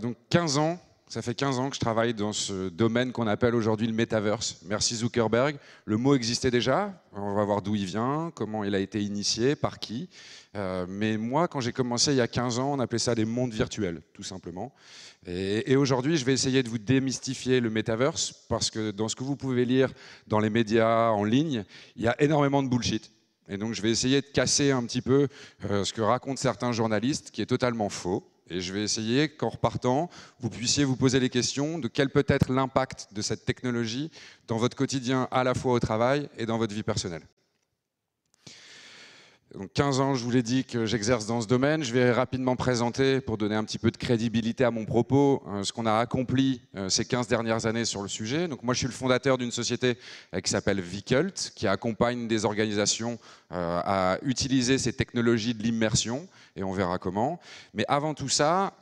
Donc 15 ans, ça fait 15 ans que je travaille dans ce domaine qu'on appelle aujourd'hui le Metaverse. Merci Zuckerberg. Le mot existait déjà, on va voir d'où il vient, comment il a été initié, par qui. Mais moi, quand j'ai commencé il y a 15 ans, on appelait ça des mondes virtuels, tout simplement. Et aujourd'hui, je vais essayer de vous démystifier le Metaverse, parce que dans ce que vous pouvez lire dans les médias en ligne, il y a énormément de bullshit. Et donc je vais essayer de casser un petit peu ce que racontent certains journalistes, qui est totalement faux. Et je vais essayer qu'en repartant, vous puissiez vous poser les questions de quel peut être l'impact de cette technologie dans votre quotidien, à la fois au travail et dans votre vie personnelle. Donc 15 ans, je vous l'ai dit, que j'exerce dans ce domaine. Je vais rapidement présenter, pour donner un petit peu de crédibilité à mon propos, ce qu'on a accompli ces 15 dernières années sur le sujet. Donc moi, je suis le fondateur d'une société qui s'appelle Vicult, qui accompagne des organisations à utiliser ces technologies de l'immersion, et on verra comment. Mais avant tout ça,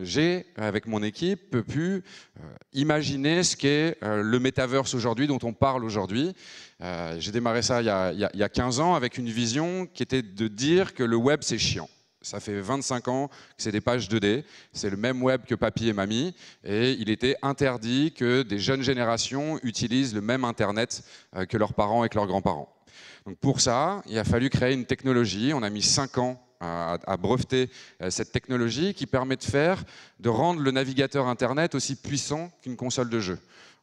j'ai, avec mon équipe, pu imaginer ce qu'est le Metaverse aujourd'hui, dont on parle aujourd'hui. J'ai démarré ça il y a 15 ans avec une vision qui était de dire que le web c'est chiant. Ça fait 25 ans que c'est des pages 2D, c'est le même web que papy et mamie, et il était interdit que des jeunes générations utilisent le même Internet que leurs parents et que leurs grands-parents. Donc pour ça, il a fallu créer une technologie. On a mis 5 ans à breveter cette technologie qui permet de rendre le navigateur Internet aussi puissant qu'une console de jeu.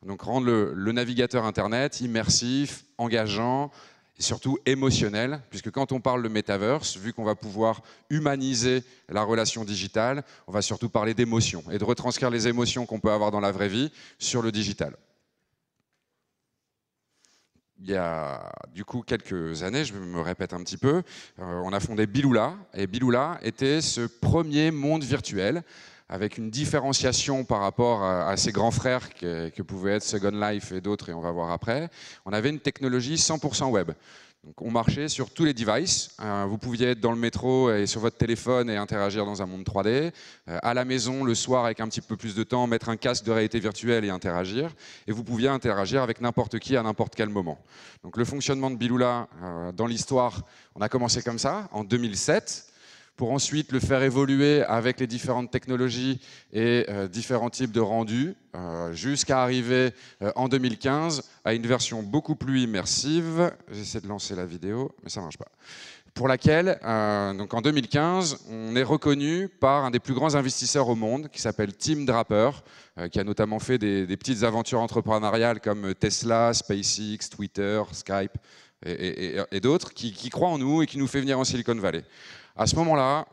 Donc rendre le navigateur Internet immersif, engageant et surtout émotionnel, puisque quand on parle de Metaverse, vu qu'on va pouvoir humaniser la relation digitale, on va surtout parler d'émotions et de retranscrire les émotions qu'on peut avoir dans la vraie vie sur le digital. Il y a du coup quelques années, je me répète un petit peu, on a fondé Biloola, et Biloola était ce premier monde virtuel avec une différenciation par rapport à ses grands frères que pouvaient être Second Life et d'autres, et on va voir après. On avait une technologie 100% web. Donc on marchait sur tous les devices. Vous pouviez être dans le métro et sur votre téléphone et interagir dans un monde 3D. À la maison, le soir, avec un petit peu plus de temps, mettre un casque de réalité virtuelle et interagir. Et vous pouviez interagir avec n'importe qui à n'importe quel moment. Donc le fonctionnement de Biloola, dans l'histoire, on a commencé comme ça, en 2007. Pour ensuite le faire évoluer avec les différentes technologies et différents types de rendus, jusqu'à arriver en 2015 à une version beaucoup plus immersive. J'essaie de lancer la vidéo, mais ça ne marche pas. Pour laquelle, donc en 2015, on est reconnu par un des plus grands investisseurs au monde, qui s'appelle Tim Draper, qui a notamment fait des petites aventures entrepreneuriales comme Tesla, SpaceX, Twitter, Skype et d'autres, qui croient en nous et qui nous fait venir en Silicon Valley. À ce moment-là,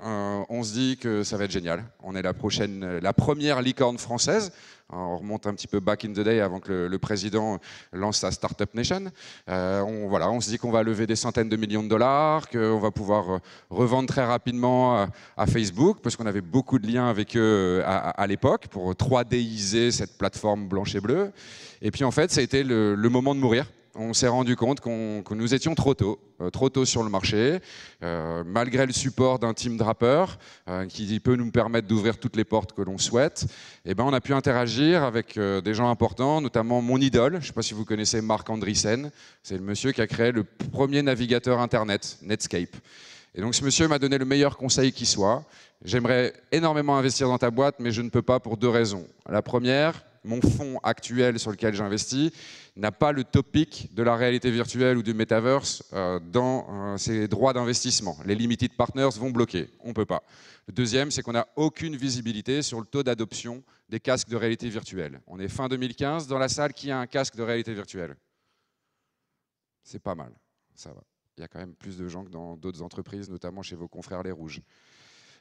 on se dit que ça va être génial. On est la première licorne française. On remonte un petit peu back in the day avant que le président lance sa Startup Nation. On se dit qu'on va lever des centaines de millions de dollars, qu'on va pouvoir revendre très rapidement à Facebook, parce qu'on avait beaucoup de liens avec eux à l'époque pour 3Diser cette plateforme blanche et bleue. Et puis en fait, ça a été le moment de mourir. On s'est rendu compte que nous étions trop tôt sur le marché, malgré le support d'un team Draper qui peut nous permettre d'ouvrir toutes les portes que l'on souhaite. Et ben, on a pu interagir avec des gens importants, notamment mon idole, je ne sais pas si vous connaissez Marc Andreessen, c'est le monsieur qui a créé le premier navigateur Internet, Netscape. Et donc ce monsieur m'a donné le meilleur conseil qui soit. J'aimerais énormément investir dans ta boîte, mais je ne peux pas pour deux raisons. La première, mon fonds actuel sur lequel j'investis n'a pas le topic de la réalité virtuelle ou du metaverse dans ses droits d'investissement. Les limited partners vont bloquer, on ne peut pas. Le deuxième, c'est qu'on n'a aucune visibilité sur le taux d'adoption des casques de réalité virtuelle. On est fin 2015, dans la salle, qui a un casque de réalité virtuelle? C'est pas mal, ça va. Il y a quand même plus de gens que dans d'autres entreprises, notamment chez vos confrères les rouges.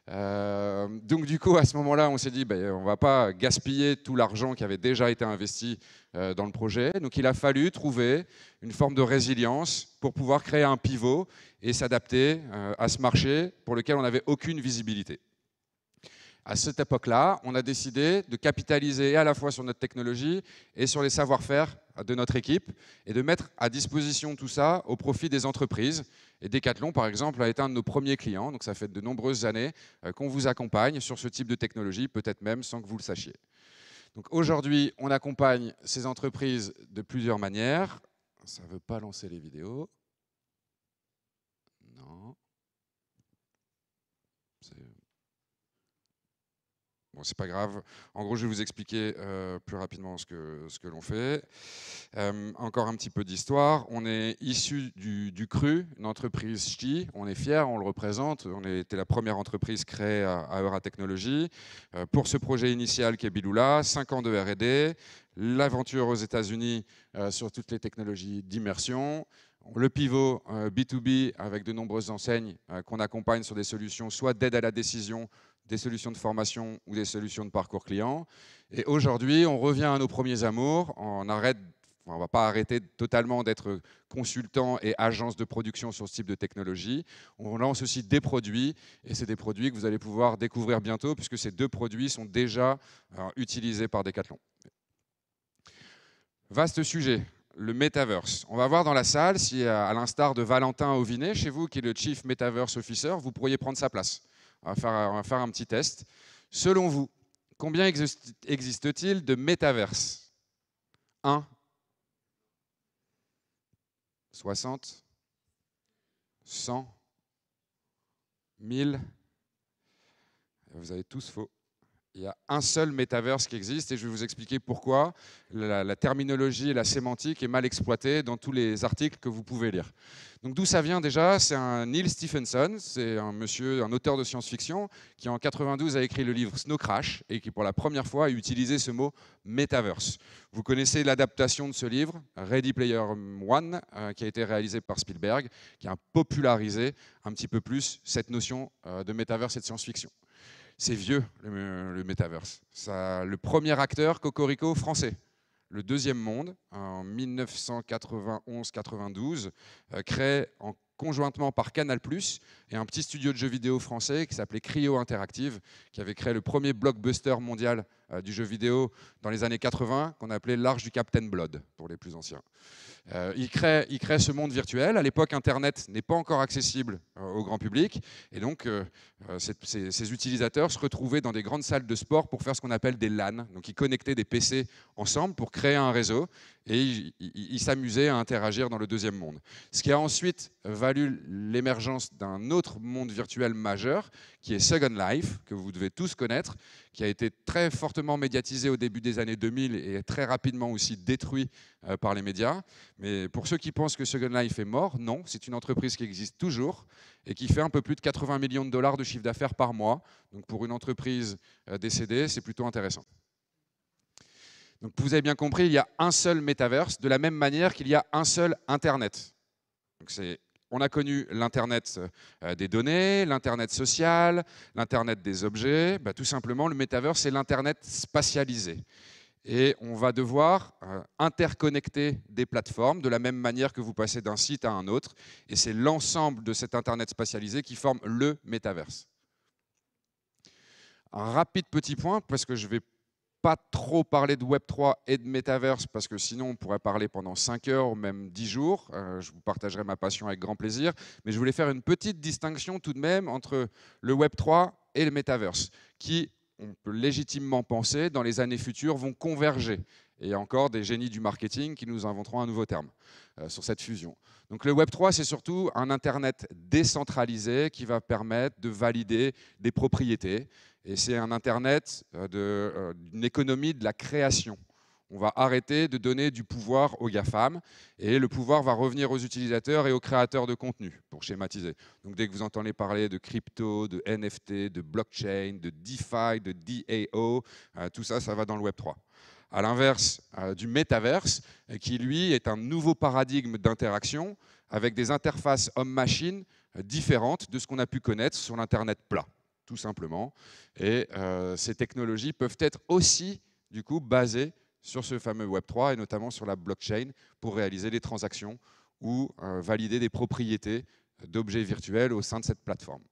Donc du coup, à ce moment-là, on s'est dit, on ne va pas gaspiller tout l'argent qui avait déjà été investi dans le projet. Donc il a fallu trouver une forme de résilience pour pouvoir créer un pivot et s'adapter à ce marché pour lequel on n'avait aucune visibilité. À cette époque-là, on a décidé de capitaliser à la fois sur notre technologie et sur les savoir-faire de notre équipe et de mettre à disposition tout ça au profit des entreprises. Et Decathlon, par exemple, a été un de nos premiers clients. Donc ça fait de nombreuses années qu'on vous accompagne sur ce type de technologie, peut-être même sans que vous le sachiez. Donc aujourd'hui, on accompagne ces entreprises de plusieurs manières. Ça ne veut pas lancer les vidéos. Non. Bon, c'est pas grave. En gros, je vais vous expliquer plus rapidement ce que l'on fait. Encore un petit peu d'histoire. On est issu du CRU, une entreprise ch'ti. On est fiers, on le représente. On était la première entreprise créée à Euratechnologies pour ce projet initial qui est Bilula. 5 ans de R&D, l'aventure aux États-Unis sur toutes les technologies d'immersion. Le pivot B2B avec de nombreuses enseignes qu'on accompagne sur des solutions soit d'aide à la décision, des solutions de formation ou des solutions de parcours client. Et aujourd'hui, on revient à nos premiers amours. On ne va pas arrêter totalement d'être consultant et agence de production sur ce type de technologie. On lance aussi des produits, et c'est des produits que vous allez pouvoir découvrir bientôt, puisque ces 2 produits sont déjà utilisés par Decathlon. Vaste sujet, le Metaverse. On va voir dans la salle si, à l'instar de Valentin Auvinet, chez vous, qui est le Chief Metaverse Officer, vous pourriez prendre sa place. On va faire un petit test. Selon vous, combien existe-t-il de métaverses? 1, 60, 100, 1000. Vous avez tous faux. Il y a un seul métaverse qui existe et je vais vous expliquer pourquoi la terminologie et la sémantique est mal exploitée dans tous les articles que vous pouvez lire. Donc d'où ça vient déjà? C'est un Neil Stephenson, c'est un auteur de science-fiction qui en 92 a écrit le livre Snow Crash et qui pour la première fois a utilisé ce mot metaverse. Vous connaissez l'adaptation de ce livre, Ready Player One, qui a été réalisé par Spielberg, qui a popularisé un petit peu plus cette notion de metaverse et de science-fiction. C'est vieux, le Metaverse. Le premier acteur Cocorico français. Le Deuxième Monde, en 1991-92, créé conjointement par Canal+, et un petit studio de jeux vidéo français qui s'appelait Cryo Interactive, qui avait créé le premier blockbuster mondial du jeu vidéo dans les années 80, qu'on appelait l'Arche du Captain Blood, pour les plus anciens. Il crée ce monde virtuel. À l'époque, Internet n'est pas encore accessible au grand public. Et donc, ces utilisateurs se retrouvaient dans des grandes salles de sport pour faire ce qu'on appelle des LAN. Donc, ils connectaient des PC ensemble pour créer un réseau. Et ils s'amusaient à interagir dans le deuxième monde. Ce qui a ensuite valu l'émergence d'un autre monde virtuel majeur, qui est Second Life, que vous devez tous connaître, qui a été très fortement médiatisé au début des années 2000 et très rapidement aussi détruit par les médias. Mais pour ceux qui pensent que Second Life est mort, non, c'est une entreprise qui existe toujours et qui fait un peu plus de 80 millions de dollars de chiffre d'affaires par mois. Donc pour une entreprise décédée, c'est plutôt intéressant. Donc vous avez bien compris, il y a un seul métaverse, de la même manière qu'il y a un seul Internet. Donc on a connu l'Internet des données, l'Internet social, l'Internet des objets. Bah, tout simplement, le métaverse, c'est l'Internet spatialisé. Et on va devoir interconnecter des plateformes de la même manière que vous passez d'un site à un autre. Et c'est l'ensemble de cet Internet spatialisé qui forme le métaverse. Un rapide petit point, parce que je vais pas trop parler de Web3 et de Metaverse, parce que sinon on pourrait parler pendant 5 heures ou même 10 jours. Je vous partagerai ma passion avec grand plaisir. Mais je voulais faire une petite distinction tout de même entre le Web3 et le Metaverse, qui, on peut légitimement penser, dans les années futures, vont converger. Et il y a encore des génies du marketing qui nous inventeront un nouveau terme sur cette fusion. Donc le Web3, c'est surtout un Internet décentralisé qui va permettre de valider des propriétés. Et c'est un Internet d'une économie de la création. On va arrêter de donner du pouvoir aux GAFAM et le pouvoir va revenir aux utilisateurs et aux créateurs de contenu, pour schématiser. Donc dès que vous entendez parler de crypto, de NFT, de blockchain, de DeFi, de DAO, tout ça, ça va dans le Web3. À l'inverse du métaverse, qui lui est un nouveau paradigme d'interaction avec des interfaces homme-machine différentes de ce qu'on a pu connaître sur l'Internet plat, tout simplement. Et ces technologies peuvent être aussi, du coup, basées sur ce fameux Web3 et notamment sur la blockchain pour réaliser des transactions ou valider des propriétés d'objets virtuels au sein de cette plateforme.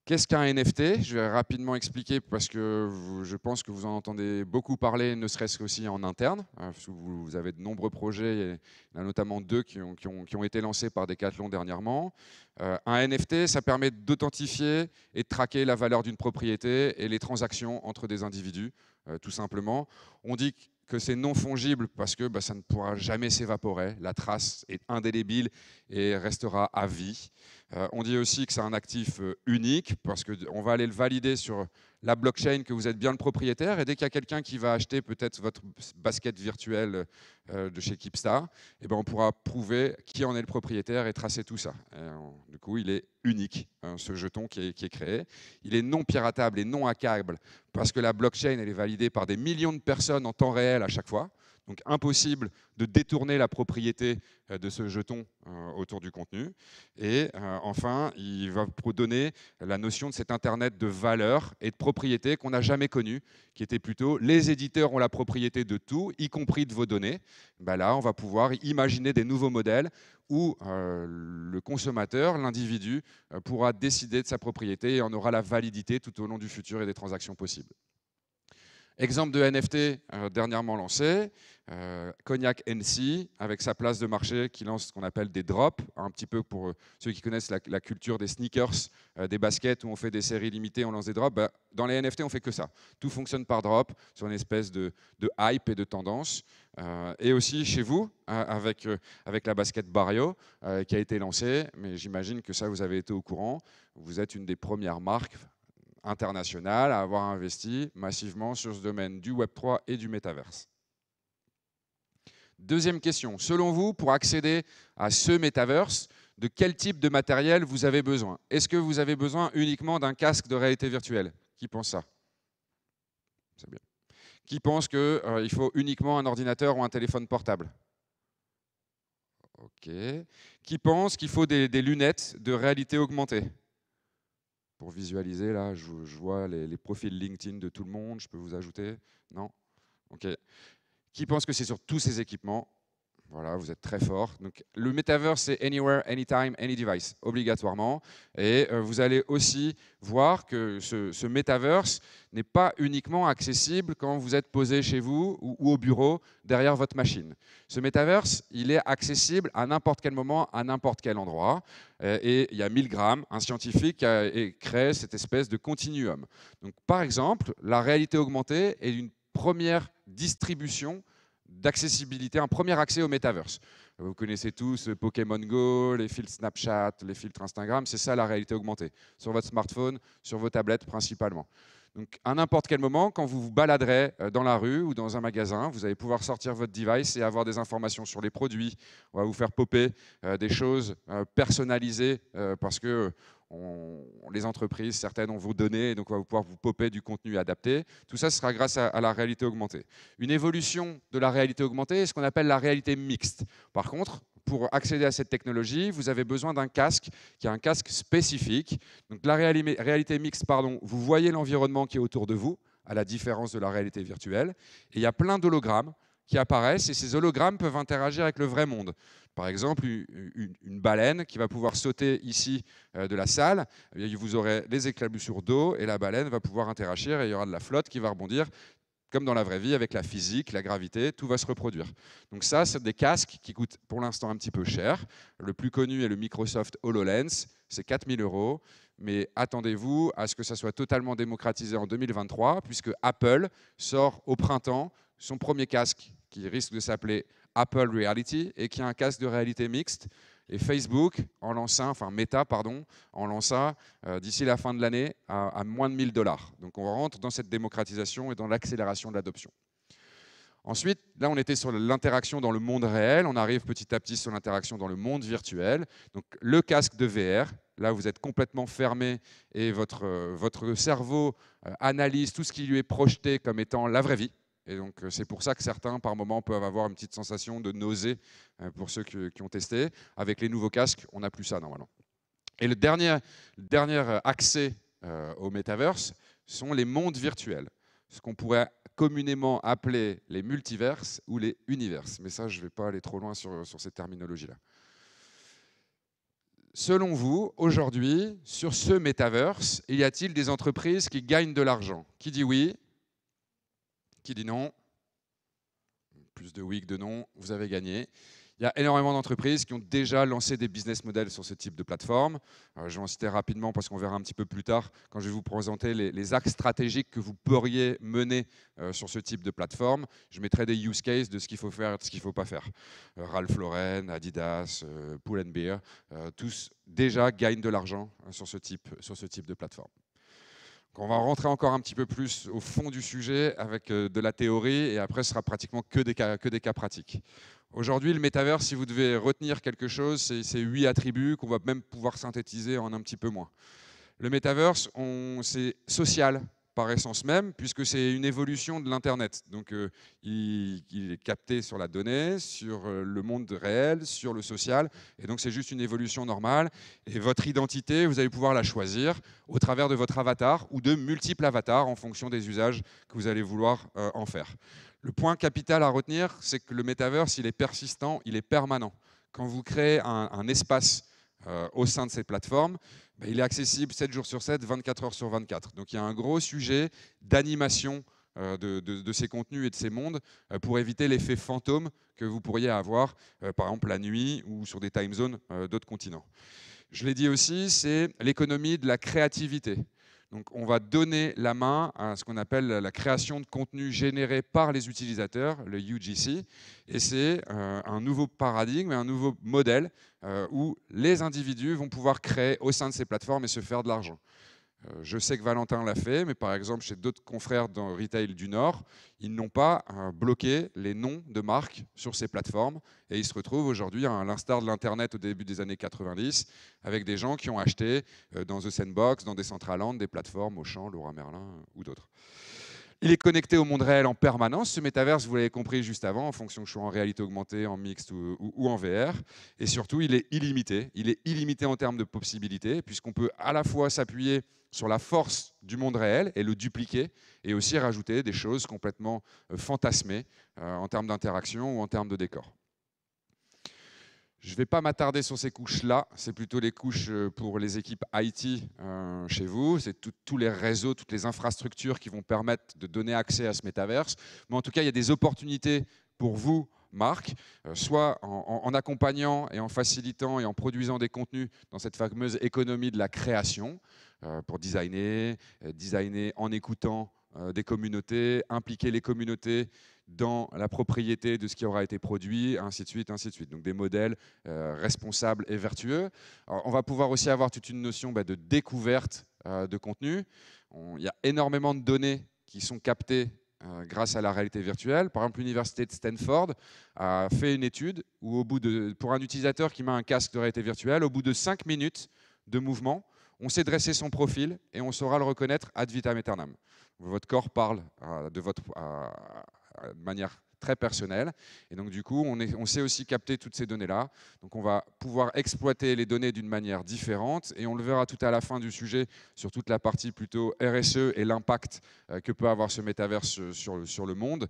Qu'est-ce qu'un NFT? Je vais rapidement expliquer parce que je pense que vous en entendez beaucoup parler, ne serait-ce qu'aussi en interne. Parce que vous avez de nombreux projets, il y en a notamment 2 qui ont été lancés par Decathlon dernièrement. Un NFT, ça permet d'authentifier et de traquer la valeur d'une propriété et les transactions entre des individus, tout simplement. On dit que c'est non fongible parce que ça ne pourra jamais s'évaporer. La trace est indélébile et restera à vie. On dit aussi que c'est un actif unique parce qu'on va aller le valider sur la blockchain que vous êtes bien le propriétaire, et dès qu'il y a quelqu'un qui va acheter peut-être votre basket virtuelle de chez Keepstar, eh ben on pourra prouver qui en est le propriétaire et tracer tout ça. Du coup, il est unique, hein, ce jeton qui est créé. Il est non piratable et non hackable parce que la blockchain elle est validée par des millions de personnes en temps réel à chaque fois. Donc impossible de détourner la propriété de ce jeton autour du contenu. Et enfin, il va donner la notion de cet Internet de valeur et de propriété qu'on n'a jamais connu, qui était plutôt les éditeurs ont la propriété de tout, y compris de vos données. Ben là, on va pouvoir imaginer des nouveaux modèles où le consommateur, l'individu, pourra décider de sa propriété et en aura la validité tout au long du futur et des transactions possibles. Exemple de NFT dernièrement lancé, Cognac NC, avec sa place de marché qui lance ce qu'on appelle des drops, un petit peu pour ceux qui connaissent la culture des sneakers, des baskets où on fait des séries limitées, on lance des drops. Bah, dans les NFT, on fait que ça. Tout fonctionne par drop, sur une espèce de hype et de tendance. Et aussi chez vous, avec la basket Barrio, qui a été lancée, mais j'imagine que ça, vous avez été au courant. Vous êtes une des premières marques internationale à avoir investi massivement sur ce domaine du Web3 et du métaverse. Deuxième question, selon vous, pour accéder à ce métaverse, de quel type de matériel vous avez besoin? Est-ce que vous avez besoin uniquement d'un casque de réalité virtuelle? Qui pense ça? C'est bien. Qui pense qu'il faut uniquement un ordinateur ou un téléphone portable? Ok. Qui pense qu'il faut des lunettes de réalité augmentée? Pour visualiser, là, je vois les profils LinkedIn de tout le monde. Je peux vous ajouter? Non? OK. Qui pense que c'est sur tous ces équipements? Voilà, vous êtes très fort. Donc, le Metaverse, c'est Anywhere, Anytime, Any Device, obligatoirement. Et vous allez aussi voir que ce Metaverse n'est pas uniquement accessible quand vous êtes posé chez vous ou au bureau derrière votre machine. Ce Metaverse, il est accessible à n'importe quel moment, à n'importe quel endroit. Et il y a Milgram, un scientifique qui a créé cette espèce de continuum. Donc, par exemple, la réalité augmentée est une première distribution d'accessibilité, un premier accès au Metaverse. Vous connaissez tous Pokémon Go, les filtres Snapchat, les filtres Instagram, c'est ça la réalité augmentée, sur votre smartphone, sur vos tablettes principalement. Donc à n'importe quel moment, quand vous vous baladerez dans la rue ou dans un magasin, vous allez pouvoir sortir votre device et avoir des informations sur les produits. On va vous faire popper des choses personnalisées parce que les entreprises, certaines ont vos données, et donc on va pouvoir vous popper du contenu adapté. Tout ça sera grâce à la réalité augmentée. Une évolution de la réalité augmentée est ce qu'on appelle la réalité mixte. Par contre, pour accéder à cette technologie, vous avez besoin d'un casque qui est un casque spécifique. Donc la réalité mixte, vous voyez l'environnement qui est autour de vous, à la différence de la réalité virtuelle. Et il y a plein d'hologrammes qui apparaissent et ces hologrammes peuvent interagir avec le vrai monde. Par exemple, une baleine qui va pouvoir sauter ici de la salle, vous aurez les éclaboussures d'eau et la baleine va pouvoir interagir et il y aura de la flotte qui va rebondir comme dans la vraie vie avec la physique, la gravité, tout va se reproduire. Donc ça, c'est des casques qui coûtent pour l'instant un petit peu cher. Le plus connu est le Microsoft HoloLens, c'est 4 000 €. Mais attendez-vous à ce que ça soit totalement démocratisé en 2023, puisque Apple sort au printemps son premier casque qui risque de s'appeler Apple Reality et qui est un casque de réalité mixte. Et Facebook en lança, enfin Meta, pardon, en lança d'ici la fin de l'année à moins de 1 000 $. Donc on rentre dans cette démocratisation et dans l'accélération de l'adoption. Ensuite, là on était sur l'interaction dans le monde réel, on arrive petit à petit sur l'interaction dans le monde virtuel. Donc le casque de VR, là vous êtes complètement fermé et votre cerveau analyse tout ce qui lui est projeté comme étant la vraie vie. Et donc, c'est pour ça que certains, par moment, peuvent avoir une petite sensation de nausée pour ceux qui ont testé. Avec les nouveaux casques, on n'a plus ça normalement. Et le dernier accès au Metaverse sont les mondes virtuels, ce qu'on pourrait communément appeler les multiverses ou les universes. Mais ça, je ne vais pas aller trop loin sur ces terminologies-là. Selon vous, aujourd'hui, sur ce Metaverse, y a-t-il des entreprises qui gagnent de l'argent? Qui dit oui? Qui dit non? Plus de oui que de non, vous avez gagné. Il y a énormément d'entreprises qui ont déjà lancé des business models sur ce type de plateforme. Je vais en citer rapidement parce qu'on verra un petit peu plus tard quand je vais vous présenter les axes stratégiques que vous pourriez mener sur ce type de plateforme. Je mettrai des use cases de ce qu'il faut faire et de ce qu'il ne faut pas faire. Ralph Lauren, Adidas, Pull & Bear, tous déjà gagnent de l'argent sur ce type de plateforme. On va rentrer encore un petit peu plus au fond du sujet avec de la théorie et après ce sera pratiquement que des cas pratiques. Aujourd'hui, le métavers, si vous devez retenir quelque chose, c'est 8 attributs qu'on va même pouvoir synthétiser en un petit peu moins. Le métaverse, c'est social par essence même, puisque c'est une évolution de l'Internet. Donc, il est capté sur la donnée, sur le monde réel, sur le social. Et donc, c'est juste une évolution normale. Et votre identité, vous allez pouvoir la choisir au travers de votre avatar ou de multiples avatars en fonction des usages que vous allez vouloir en faire. Le point capital à retenir, c'est que le métaverse, il est persistant, il est permanent. Quand vous créez un espace au sein de cette plateforme, il est accessible 7 jours sur 7, 24 heures sur 24. Donc il y a un gros sujet d'animation de ces contenus et de ces mondes pour éviter l'effet fantôme que vous pourriez avoir, par exemple la nuit ou sur des time zones d'autres continents. Je l'ai dit aussi, c'est l'économie de la créativité. Donc on va donner la main à ce qu'on appelle la création de contenu généré par les utilisateurs, le UGC, et c'est un nouveau paradigme et un nouveau modèle où les individus vont pouvoir créer au sein de ces plateformes et se faire de l'argent. Je sais que Valentin l'a fait, mais par exemple, chez d'autres confrères dans le retail du Nord, ils n'ont pas bloqué les noms de marques sur ces plateformes. Et ils se retrouvent aujourd'hui, à l'instar de l'Internet au début des années 90, avec des gens qui ont acheté dans The Sandbox, dans des Centraland, des plateformes, Auchan, Leroy Merlin ou d'autres. Il est connecté au monde réel en permanence. Ce métaverse, vous l'avez compris juste avant, en fonction que je sois en réalité augmentée, en mixte ou en VR. Et surtout, il est illimité. Il est illimité en termes de possibilités, puisqu'on peut à la fois s'appuyer sur la force du monde réel et le dupliquer, et aussi rajouter des choses complètement fantasmées en termes d'interaction ou en termes de décor. Je ne vais pas m'attarder sur ces couches-là, c'est plutôt les couches pour les équipes IT chez vous, c'est tous les réseaux, toutes les infrastructures qui vont permettre de donner accès à ce métaverse. Mais en tout cas, il y a des opportunités pour vous, marques, soit en accompagnant et en facilitant et en produisant des contenus dans cette fameuse économie de la création, pour designer en écoutant des communautés, impliquer les communautés dans la propriété de ce qui aura été produit, ainsi de suite, ainsi de suite. Donc des modèles responsables et vertueux. Alors, on va pouvoir aussi avoir toute une notion de découverte de contenu. Il y a énormément de données qui sont captées grâce à la réalité virtuelle. Par exemple, l'université de Stanford a fait une étude où, pour un utilisateur qui met un casque de réalité virtuelle, au bout de 5 minutes de mouvement, on sait dresser son profil et on saura le reconnaître ad vitam aeternam. Votre corps parle de manière très personnelle. Et donc, du coup, on sait aussi capter toutes ces données-là. Donc, on va pouvoir exploiter les données d'une manière différente. Et on le verra tout à la fin du sujet sur toute la partie plutôt RSE et l'impact que peut avoir ce métaverse sur le monde.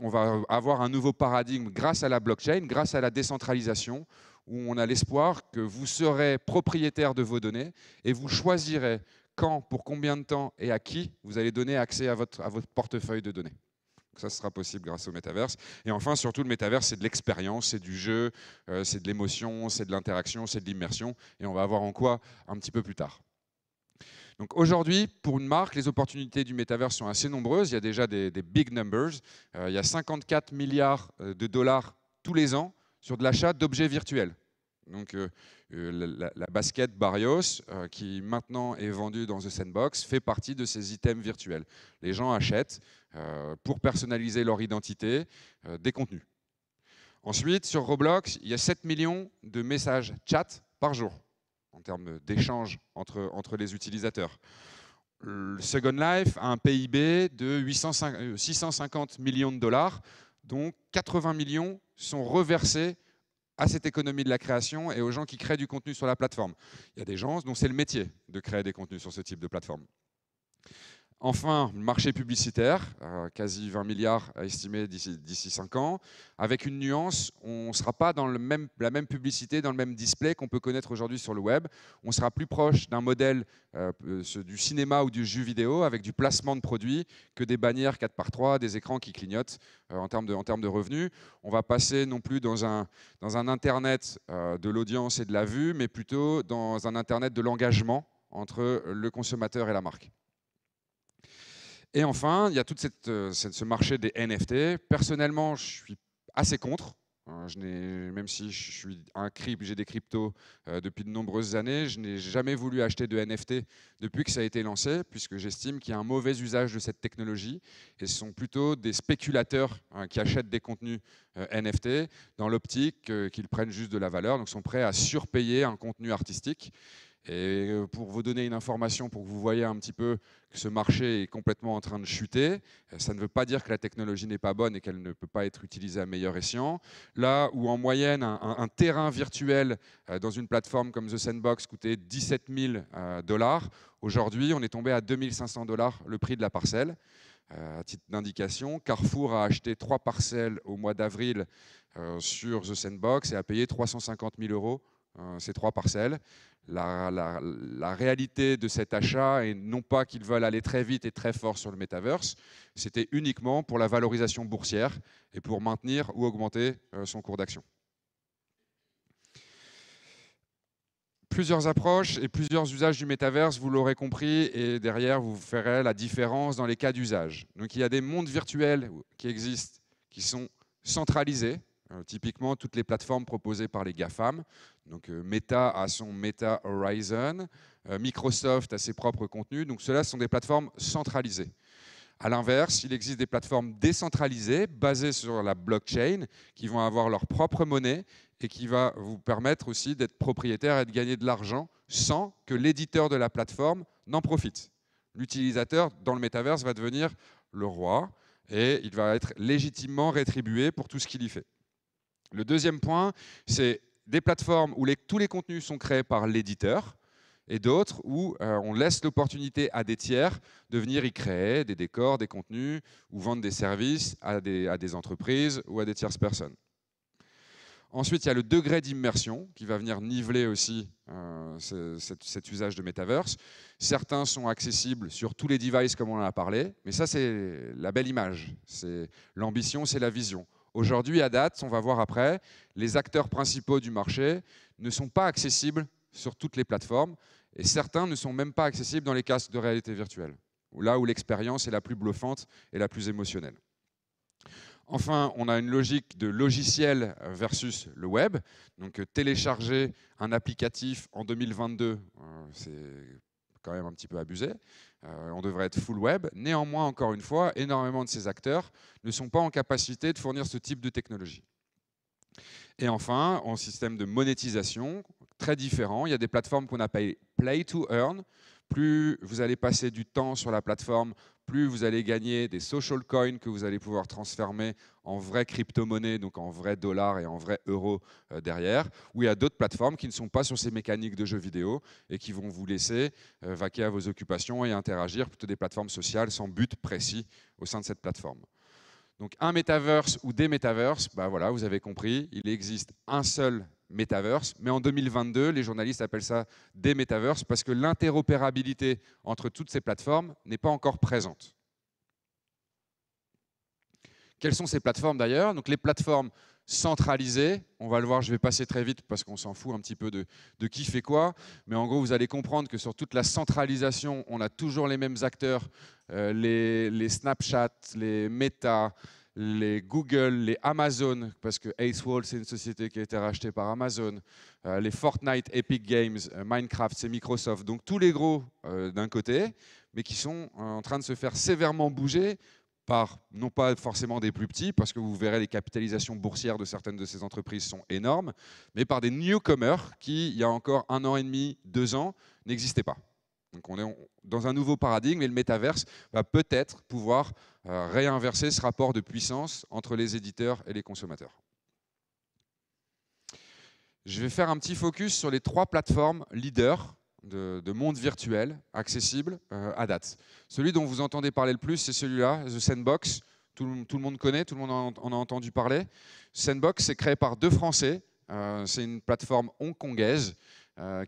On va avoir un nouveau paradigme grâce à la blockchain, grâce à la décentralisation, où on a l'espoir que vous serez propriétaire de vos données et vous choisirez quand, pour combien de temps et à qui vous allez donner accès à votre portefeuille de données. Donc ça sera possible grâce au métaverse. Et enfin, surtout, le métaverse, c'est de l'expérience, c'est du jeu, c'est de l'émotion, c'est de l'interaction, c'est de l'immersion. Et on va voir en quoi un petit peu plus tard. Donc aujourd'hui, pour une marque, les opportunités du métaverse sont assez nombreuses. Il y a déjà des big numbers. Il y a 54 milliards de dollars tous les ans sur de l'achat d'objets virtuels. Donc la basket Barrios, qui maintenant est vendue dans The Sandbox, fait partie de ces items virtuels. Les gens achètent pour personnaliser leur identité des contenus. Ensuite, sur Roblox, il y a 7 millions de messages chat par jour en termes d'échanges entre les utilisateurs. Le Second Life a un PIB de 650 millions de dollars, dont 80 millions sont reversés à cette économie de la création et aux gens qui créent du contenu sur la plateforme. Il y a des gens dont c'est le métier de créer des contenus sur ce type de plateforme. Enfin, le marché publicitaire, quasi 20 milliards estimés d'ici 5 ans, avec une nuance, on ne sera pas dans la même publicité, dans le même display qu'on peut connaître aujourd'hui sur le web. On sera plus proche d'un modèle du cinéma ou du jeu vidéo, avec du placement de produits, que des bannières 4x3, des écrans qui clignotent en termes de revenus. On va passer non plus dans un Internet de l'audience et de la vue, mais plutôt dans un Internet de l'engagement entre le consommateur et la marque. Et enfin, il y a tout ce marché des NFT. Personnellement, je suis assez contre. Même si j'ai des cryptos depuis de nombreuses années, je n'ai jamais voulu acheter de NFT depuis que ça a été lancé, puisque j'estime qu'il y a un mauvais usage de cette technologie. Et ce sont plutôt des spéculateurs qui achètent des contenus NFT dans l'optique qu'ils prennent juste de la valeur, donc sont prêts à surpayer un contenu artistique. Et pour vous donner une information, pour que vous voyez un petit peu que ce marché est complètement en train de chuter, ça ne veut pas dire que la technologie n'est pas bonne et qu'elle ne peut pas être utilisée à meilleur escient. Là où en moyenne, un terrain virtuel dans une plateforme comme The Sandbox coûtait 17 000 $, aujourd'hui on est tombé à 2 500 $ le prix de la parcelle. À titre d'indication, Carrefour a acheté 3 parcelles au mois d'avril sur The Sandbox et a payé 350 000 € ces 3 parcelles. La réalité de cet achat est non pas qu'ils veulent aller très vite et très fort sur le Metaverse, c'était uniquement pour la valorisation boursière et pour maintenir ou augmenter son cours d'action. Plusieurs approches et plusieurs usages du Metaverse, vous l'aurez compris, et derrière vous verrez la différence dans les cas d'usage. Donc il y a des mondes virtuels qui existent, qui sont centralisés. Typiquement, toutes les plateformes proposées par les GAFAM. Donc, Meta a son Meta Horizon, Microsoft a ses propres contenus. Donc, ceux-là sont des plateformes centralisées. À l'inverse, il existe des plateformes décentralisées, basées sur la blockchain, qui vont avoir leur propre monnaie et qui va vous permettre aussi d'être propriétaire et de gagner de l'argent sans que l'éditeur de la plateforme n'en profite. L'utilisateur, dans le Metaverse, va devenir le roi et il va être légitimement rétribué pour tout ce qu'il y fait. Le deuxième point, c'est des plateformes où tous les contenus sont créés par l'éditeur et d'autres où on laisse l'opportunité à des tiers de venir y créer des décors, des contenus ou vendre des services à des entreprises ou à des tierces personnes. Ensuite, il y a le degré d'immersion qui va venir niveler aussi cet usage de Metaverse. Certains sont accessibles sur tous les devices comme on en a parlé, mais ça c'est la belle image. L'ambition, c'est la vision. Aujourd'hui, à date, on va voir après, les acteurs principaux du marché ne sont pas accessibles sur toutes les plateformes et certains ne sont même pas accessibles dans les casques de réalité virtuelle, là où l'expérience est la plus bluffante et la plus émotionnelle. Enfin, on a une logique de logiciel versus le web. Donc, télécharger un applicatif en 2022, c'est quand même un petit peu abusé. On devrait être full web. Néanmoins, encore une fois, énormément de ces acteurs ne sont pas en capacité de fournir ce type de technologie. Et enfin, en système de monétisation, très différent, il y a des plateformes qu'on appelle Play to Earn. Plus vous allez passer du temps sur la plateforme, plus vous allez gagner des social coins que vous allez pouvoir transformer en vraies crypto-monnaies, donc en vrais dollars et en vrais euros derrière. Ou il y a d'autres plateformes qui ne sont pas sur ces mécaniques de jeux vidéo et qui vont vous laisser vaquer à vos occupations et interagir, plutôt des plateformes sociales sans but précis au sein de cette plateforme. Donc un metaverse ou des metaverses, bah voilà, vous avez compris, il existe un seul metaverse, mais en 2022, les journalistes appellent ça des metaverses parce que l'interopérabilité entre toutes ces plateformes n'est pas encore présente. Quelles sont ces plateformes d'ailleurs? Donc les plateformes centralisées, on va le voir, je vais passer très vite parce qu'on s'en fout un petit peu de qui fait quoi, mais en gros vous allez comprendre que sur toute la centralisation, on a toujours les mêmes acteurs, les Snapchat, les Meta, les Google, les Amazon, parce que Acewall c'est une société qui a été rachetée par Amazon, les Fortnite, Epic Games, Minecraft c'est Microsoft, donc tous les gros d'un côté, mais qui sont en train de se faire sévèrement bouger par, non pas forcément des plus petits, parce que vous verrez les capitalisations boursières de certaines de ces entreprises sont énormes, mais par des newcomers qui, il y a encore 1 an et demi, 2 ans, n'existaient pas. Donc on est dans un nouveau paradigme et le métaverse va peut-être pouvoir réinverser ce rapport de puissance entre les éditeurs et les consommateurs. Je vais faire un petit focus sur les 3 plateformes leaders. de monde virtuel accessible à date. Celui dont vous entendez parler le plus, c'est celui-là, The Sandbox. Tout le monde connaît, tout le monde en a entendu parler. Sandbox, c'est créé par deux Français. C'est une plateforme hongkongaise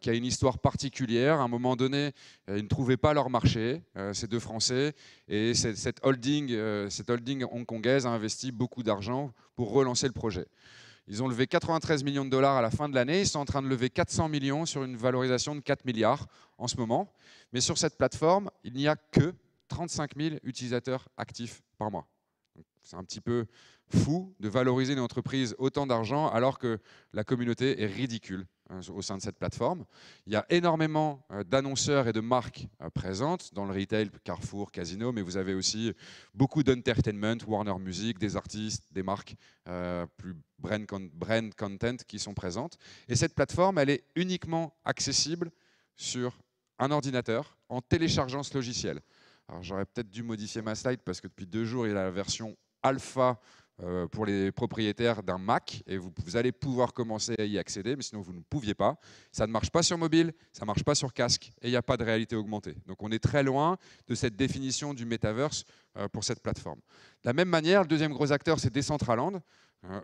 qui a une histoire particulière. À un moment donné, ils ne trouvaient pas leur marché, ces deux Français, et cette holding hongkongaise a investi beaucoup d'argent pour relancer le projet. Ils ont levé 93 millions de dollars à la fin de l'année. Ils sont en train de lever 400 millions sur une valorisation de 4 milliards en ce moment. Mais sur cette plateforme, il n'y a que 35 000 utilisateurs actifs par mois. C'est un petit peu fou de valoriser une entreprise autant d'argent alors que la communauté est ridicule au sein de cette plateforme. Il y a énormément d'annonceurs et de marques présentes dans le retail, Carrefour, Casino, mais vous avez aussi beaucoup d'entertainment, Warner Music, des artistes, des marques plus brand content qui sont présentes. Et cette plateforme, elle est uniquement accessible sur un ordinateur en téléchargeant ce logiciel. Alors j'aurais peut-être dû modifier ma slide parce que depuis 2 jours, il y a la version alpha pour les propriétaires d'un Mac et vous allez pouvoir commencer à y accéder, mais sinon vous ne pouviez pas. Ça ne marche pas sur mobile, ça ne marche pas sur casque et il n'y a pas de réalité augmentée. Donc on est très loin de cette définition du metaverse pour cette plateforme. De la même manière, le deuxième gros acteur, c'est Decentraland.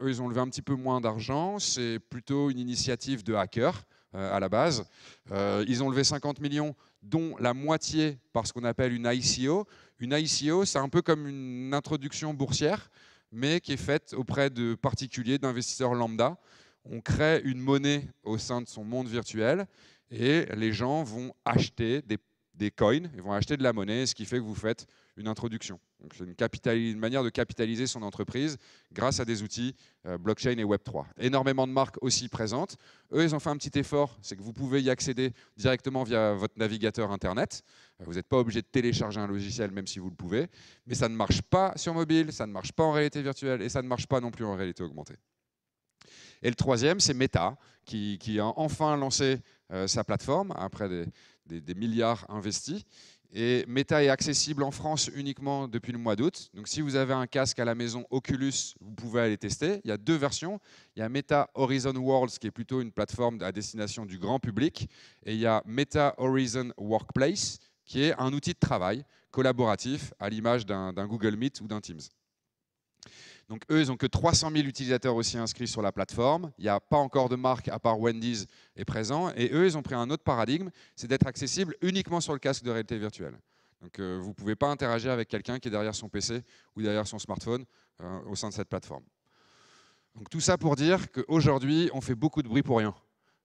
Eux, ils ont levé un petit peu moins d'argent. C'est plutôt une initiative de hackers à la base. Ils ont levé 50 millions, dont la moitié par ce qu'on appelle une ICO. Une ICO, c'est un peu comme une introduction boursière, mais qui est faite auprès de particuliers, d'investisseurs lambda. On crée une monnaie au sein de son monde virtuel et les gens vont acheter des coins, ils vont acheter de la monnaie, ce qui fait que vous faites une introduction. C'est une manière de capitaliser son entreprise grâce à des outils blockchain et Web3. Énormément de marques aussi présentes. Eux, ils ont fait un petit effort, c'est que vous pouvez y accéder directement via votre navigateur Internet. Vous n'êtes pas obligé de télécharger un logiciel, même si vous le pouvez. Mais ça ne marche pas sur mobile, ça ne marche pas en réalité virtuelle et ça ne marche pas non plus en réalité augmentée. Et le troisième, c'est Meta, qui a enfin lancé sa plateforme après des milliards investis. Et Meta est accessible en France uniquement depuis le mois d'août. Donc si vous avez un casque à la maison Oculus, vous pouvez aller tester. Il y a 2 versions. Il y a Meta Horizon Worlds, qui est plutôt une plateforme à destination du grand public. Et il y a Meta Horizon Workplace, qui est un outil de travail collaboratif à l'image d'un Google Meet ou d'un Teams. Donc eux, ils n'ont que 300 000 utilisateurs aussi inscrits sur la plateforme. Il n'y a pas encore de marque à part Wendy's est présent. Et eux, ils ont pris un autre paradigme, c'est d'être accessible uniquement sur le casque de réalité virtuelle. Donc vous ne pouvez pas interagir avec quelqu'un qui est derrière son PC ou derrière son smartphone au sein de cette plateforme. Donc tout ça pour dire qu'aujourd'hui, on fait beaucoup de bruit pour rien.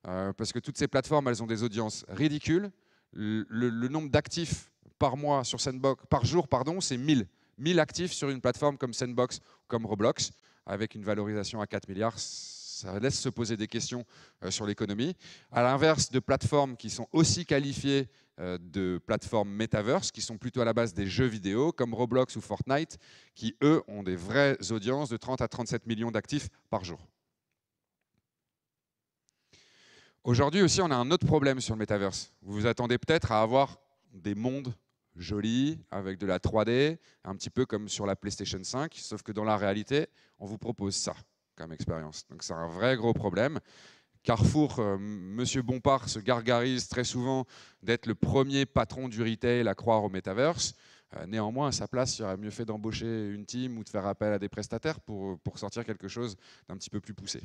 Parce que toutes ces plateformes, elles ont des audiences ridicules. Le nombre d'actifs par mois sur Sandbox, par jour, pardon, c'est 1000. 1000 actifs sur une plateforme comme Sandbox, comme Roblox, avec une valorisation à 4 milliards, ça laisse se poser des questions sur l'économie. À l'inverse de plateformes qui sont aussi qualifiées de plateformes metaverse, qui sont plutôt à la base des jeux vidéo, comme Roblox ou Fortnite, qui, eux, ont des vraies audiences de 30 à 37 millions d'actifs par jour. Aujourd'hui aussi, on a un autre problème sur le metaverse. Vous vous attendez peut-être à avoir des mondes jolis, avec de la 3D, un petit peu comme sur la PlayStation 5, sauf que dans la réalité, on vous propose ça comme expérience. Donc c'est un vrai gros problème. Carrefour, Monsieur Bompard se gargarise très souvent d'être le premier patron du retail à croire au metaverse. Néanmoins, à sa place, il aurait mieux fait d'embaucher une team ou de faire appel à des prestataires pour sortir quelque chose d'un petit peu plus poussé.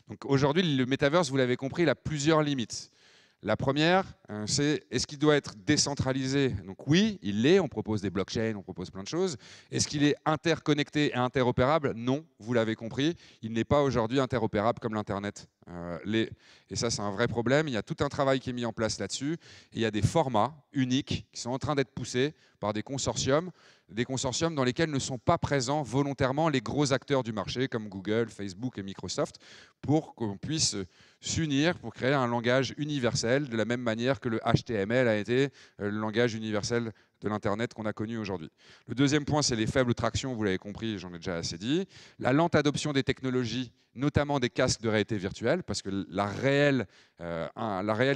Donc aujourd'hui, le metaverse, vous l'avez compris, il a plusieurs limites. La première, c'est est-ce qu'il doit être décentralisé? Donc oui, il l'est, on propose des blockchains, on propose plein de choses. Est-ce qu'il est interconnecté et interopérable? Non, vous l'avez compris, il n'est pas aujourd'hui interopérable comme l'Internet. Et ça, c'est un vrai problème. Il y a tout un travail qui est mis en place là-dessus. Et il y a des formats uniques qui sont en train d'être poussés par des consortiums dans lesquels ne sont pas présents volontairement les gros acteurs du marché comme Google, Facebook et Microsoft, pour qu'on puisse s'unir pour créer un langage universel de la même manière que le HTML a été le langage universel de l'Internet qu'on a connu aujourd'hui. Le deuxième point, c'est les faibles tractions, vous l'avez compris, j'en ai déjà assez dit. La lente adoption des technologies, notamment des casques de réalité virtuelle, parce que la réelle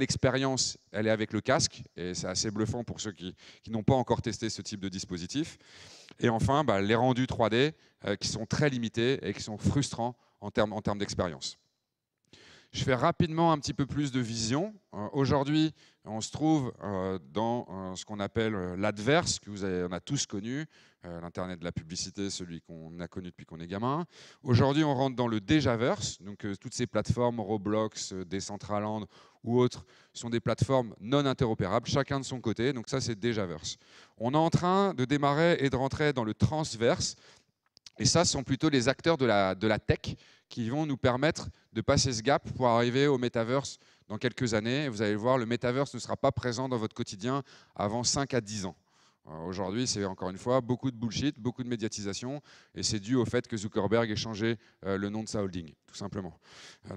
expérience, elle est avec le casque, et c'est assez bluffant pour ceux qui n'ont pas encore testé ce type de dispositif. Et enfin, les rendus 3D qui sont très limités et qui sont frustrants en termes d'expérience. Je fais rapidement un petit peu plus de vision. Aujourd'hui, on se trouve dans ce qu'on appelle l'adverse, que on a tous connu, l'Internet de la publicité, celui qu'on a connu depuis qu'on est gamin. Aujourd'hui, on rentre dans le Dejaverse, donc toutes ces plateformes, Roblox, Decentraland ou autres, sont des plateformes non interopérables, chacun de son côté, donc ça c'est Dejaverse. On est en train de démarrer et de rentrer dans le Transverse, et ça, ce sont plutôt les acteurs de la tech qui vont nous permettre de passer ce gap pour arriver au Metaverse dans quelques années. Et vous allez le voir, le Metaverse ne sera pas présent dans votre quotidien avant 5 à 10 ans. Aujourd'hui, c'est encore une fois beaucoup de bullshit, beaucoup de médiatisation, et c'est dû au fait que Zuckerberg ait changé le nom de sa holding, tout simplement.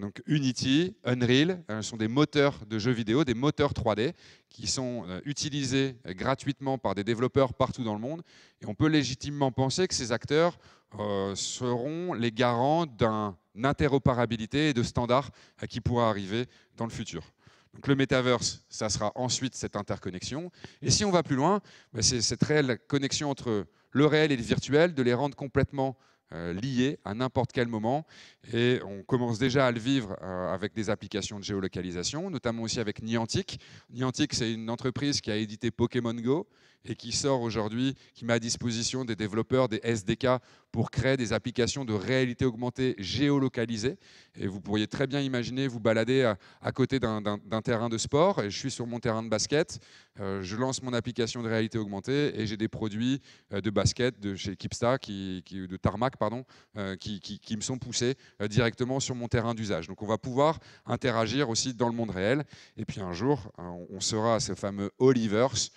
Donc Unity, Unreal sont des moteurs de jeux vidéo, des moteurs 3D qui sont utilisés gratuitement par des développeurs partout dans le monde, et on peut légitimement penser que ces acteurs seront les garants d'une interopérabilité et de standards qui pourra arriver dans le futur. Donc le Metaverse, ça sera ensuite cette interconnexion. Et si on va plus loin, c'est cette réelle connexion entre le réel et le virtuel, de les rendre complètement liés à n'importe quel moment. Et on commence déjà à le vivre avec des applications de géolocalisation, notamment aussi avec Niantic. Niantic, c'est une entreprise qui a édité Pokémon Go et qui sort aujourd'hui, qui met à disposition des développeurs des SDK pour créer des applications de réalité augmentée géolocalisées. Et vous pourriez très bien imaginer vous balader à côté d'un terrain de sport, et je suis sur mon terrain de basket, je lance mon application de réalité augmentée et j'ai des produits de basket de chez Kipsta, de Tarmac, pardon, qui me sont poussés directement sur mon terrain d'usage. Donc on va pouvoir interagir aussi dans le monde réel. Et puis un jour, on sera à ce fameux Oliverse,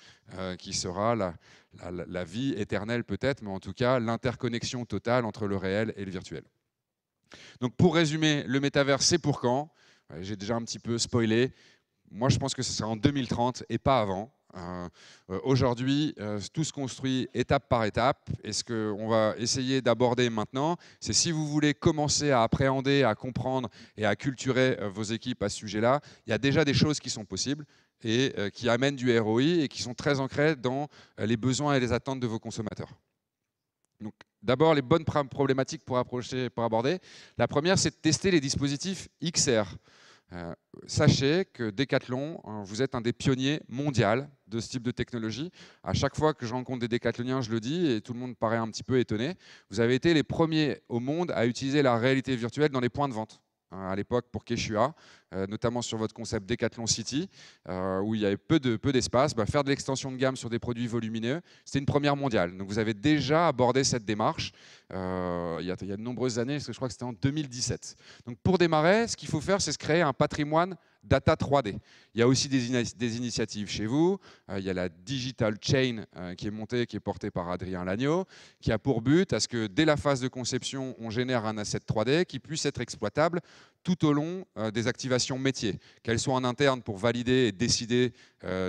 qui sera la vie éternelle peut-être, mais en tout cas l'interconnexion totale entre le réel et le virtuel. Donc pour résumer, le métavers, c'est pour quand? J'ai déjà un petit peu spoilé. Moi, je pense que ce sera en 2030 et pas avant. Aujourd'hui, tout se construit étape par étape. Et ce qu'on va essayer d'aborder maintenant, c'est si vous voulez commencer à appréhender, à comprendre et à culturer vos équipes à ce sujet-là, il y a déjà des choses qui sont possibles et qui amènent du ROI et qui sont très ancrées dans les besoins et les attentes de vos consommateurs. Donc, d'abord, les bonnes problématiques pour aborder. La première, c'est de tester les dispositifs XR. Sachez que Decathlon, vous êtes un des pionniers mondiaux de ce type de technologie. À chaque fois que je rencontre des décathloniens, je le dis, et tout le monde paraît un petit peu étonné. Vous avez été les premiers au monde à utiliser la réalité virtuelle dans les points de vente. À l'époque pour Quechua, notamment sur votre concept Decathlon City, où il y avait peu d'espace, faire de l'extension de gamme sur des produits volumineux, c'était une première mondiale. Donc vous avez déjà abordé cette démarche il y a de nombreuses années, parce que je crois que c'était en 2017. Donc pour démarrer, ce qu'il faut faire, c'est se créer un patrimoine data 3D. Il y a aussi des initiatives chez vous. Il y a la Digital Chain qui est montée, qui est portée par Adrien Lagneau, qui a pour but à ce que dès la phase de conception, on génère un asset 3D qui puisse être exploitable tout au long des activations métiers, qu'elles soient en interne pour valider et décider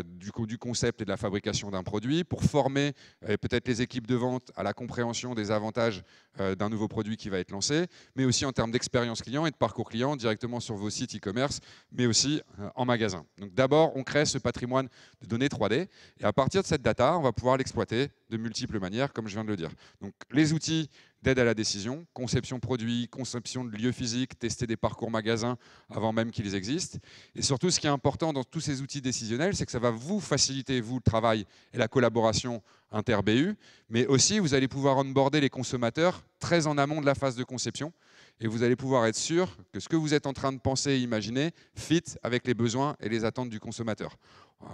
du concept et de la fabrication d'un produit, pour former peut-être les équipes de vente à la compréhension des avantages d'un nouveau produit qui va être lancé, mais aussi en termes d'expérience client et de parcours client directement sur vos sites e-commerce, mais aussi en magasin. Donc d'abord, on crée ce patrimoine de données 3D, et à partir de cette data, on va pouvoir l'exploiter de multiples manières, comme je viens de le dire. Donc les outils d'aide à la décision, conception produit, conception de lieux physiques, tester des parcours magasins avant même qu'ils existent. Et surtout, ce qui est important dans tous ces outils décisionnels, c'est que ça va vous faciliter, vous, le travail et la collaboration inter-BU, mais aussi vous allez pouvoir onboarder les consommateurs très en amont de la phase de conception, et vous allez pouvoir être sûr que ce que vous êtes en train de penser et imaginer fit avec les besoins et les attentes du consommateur.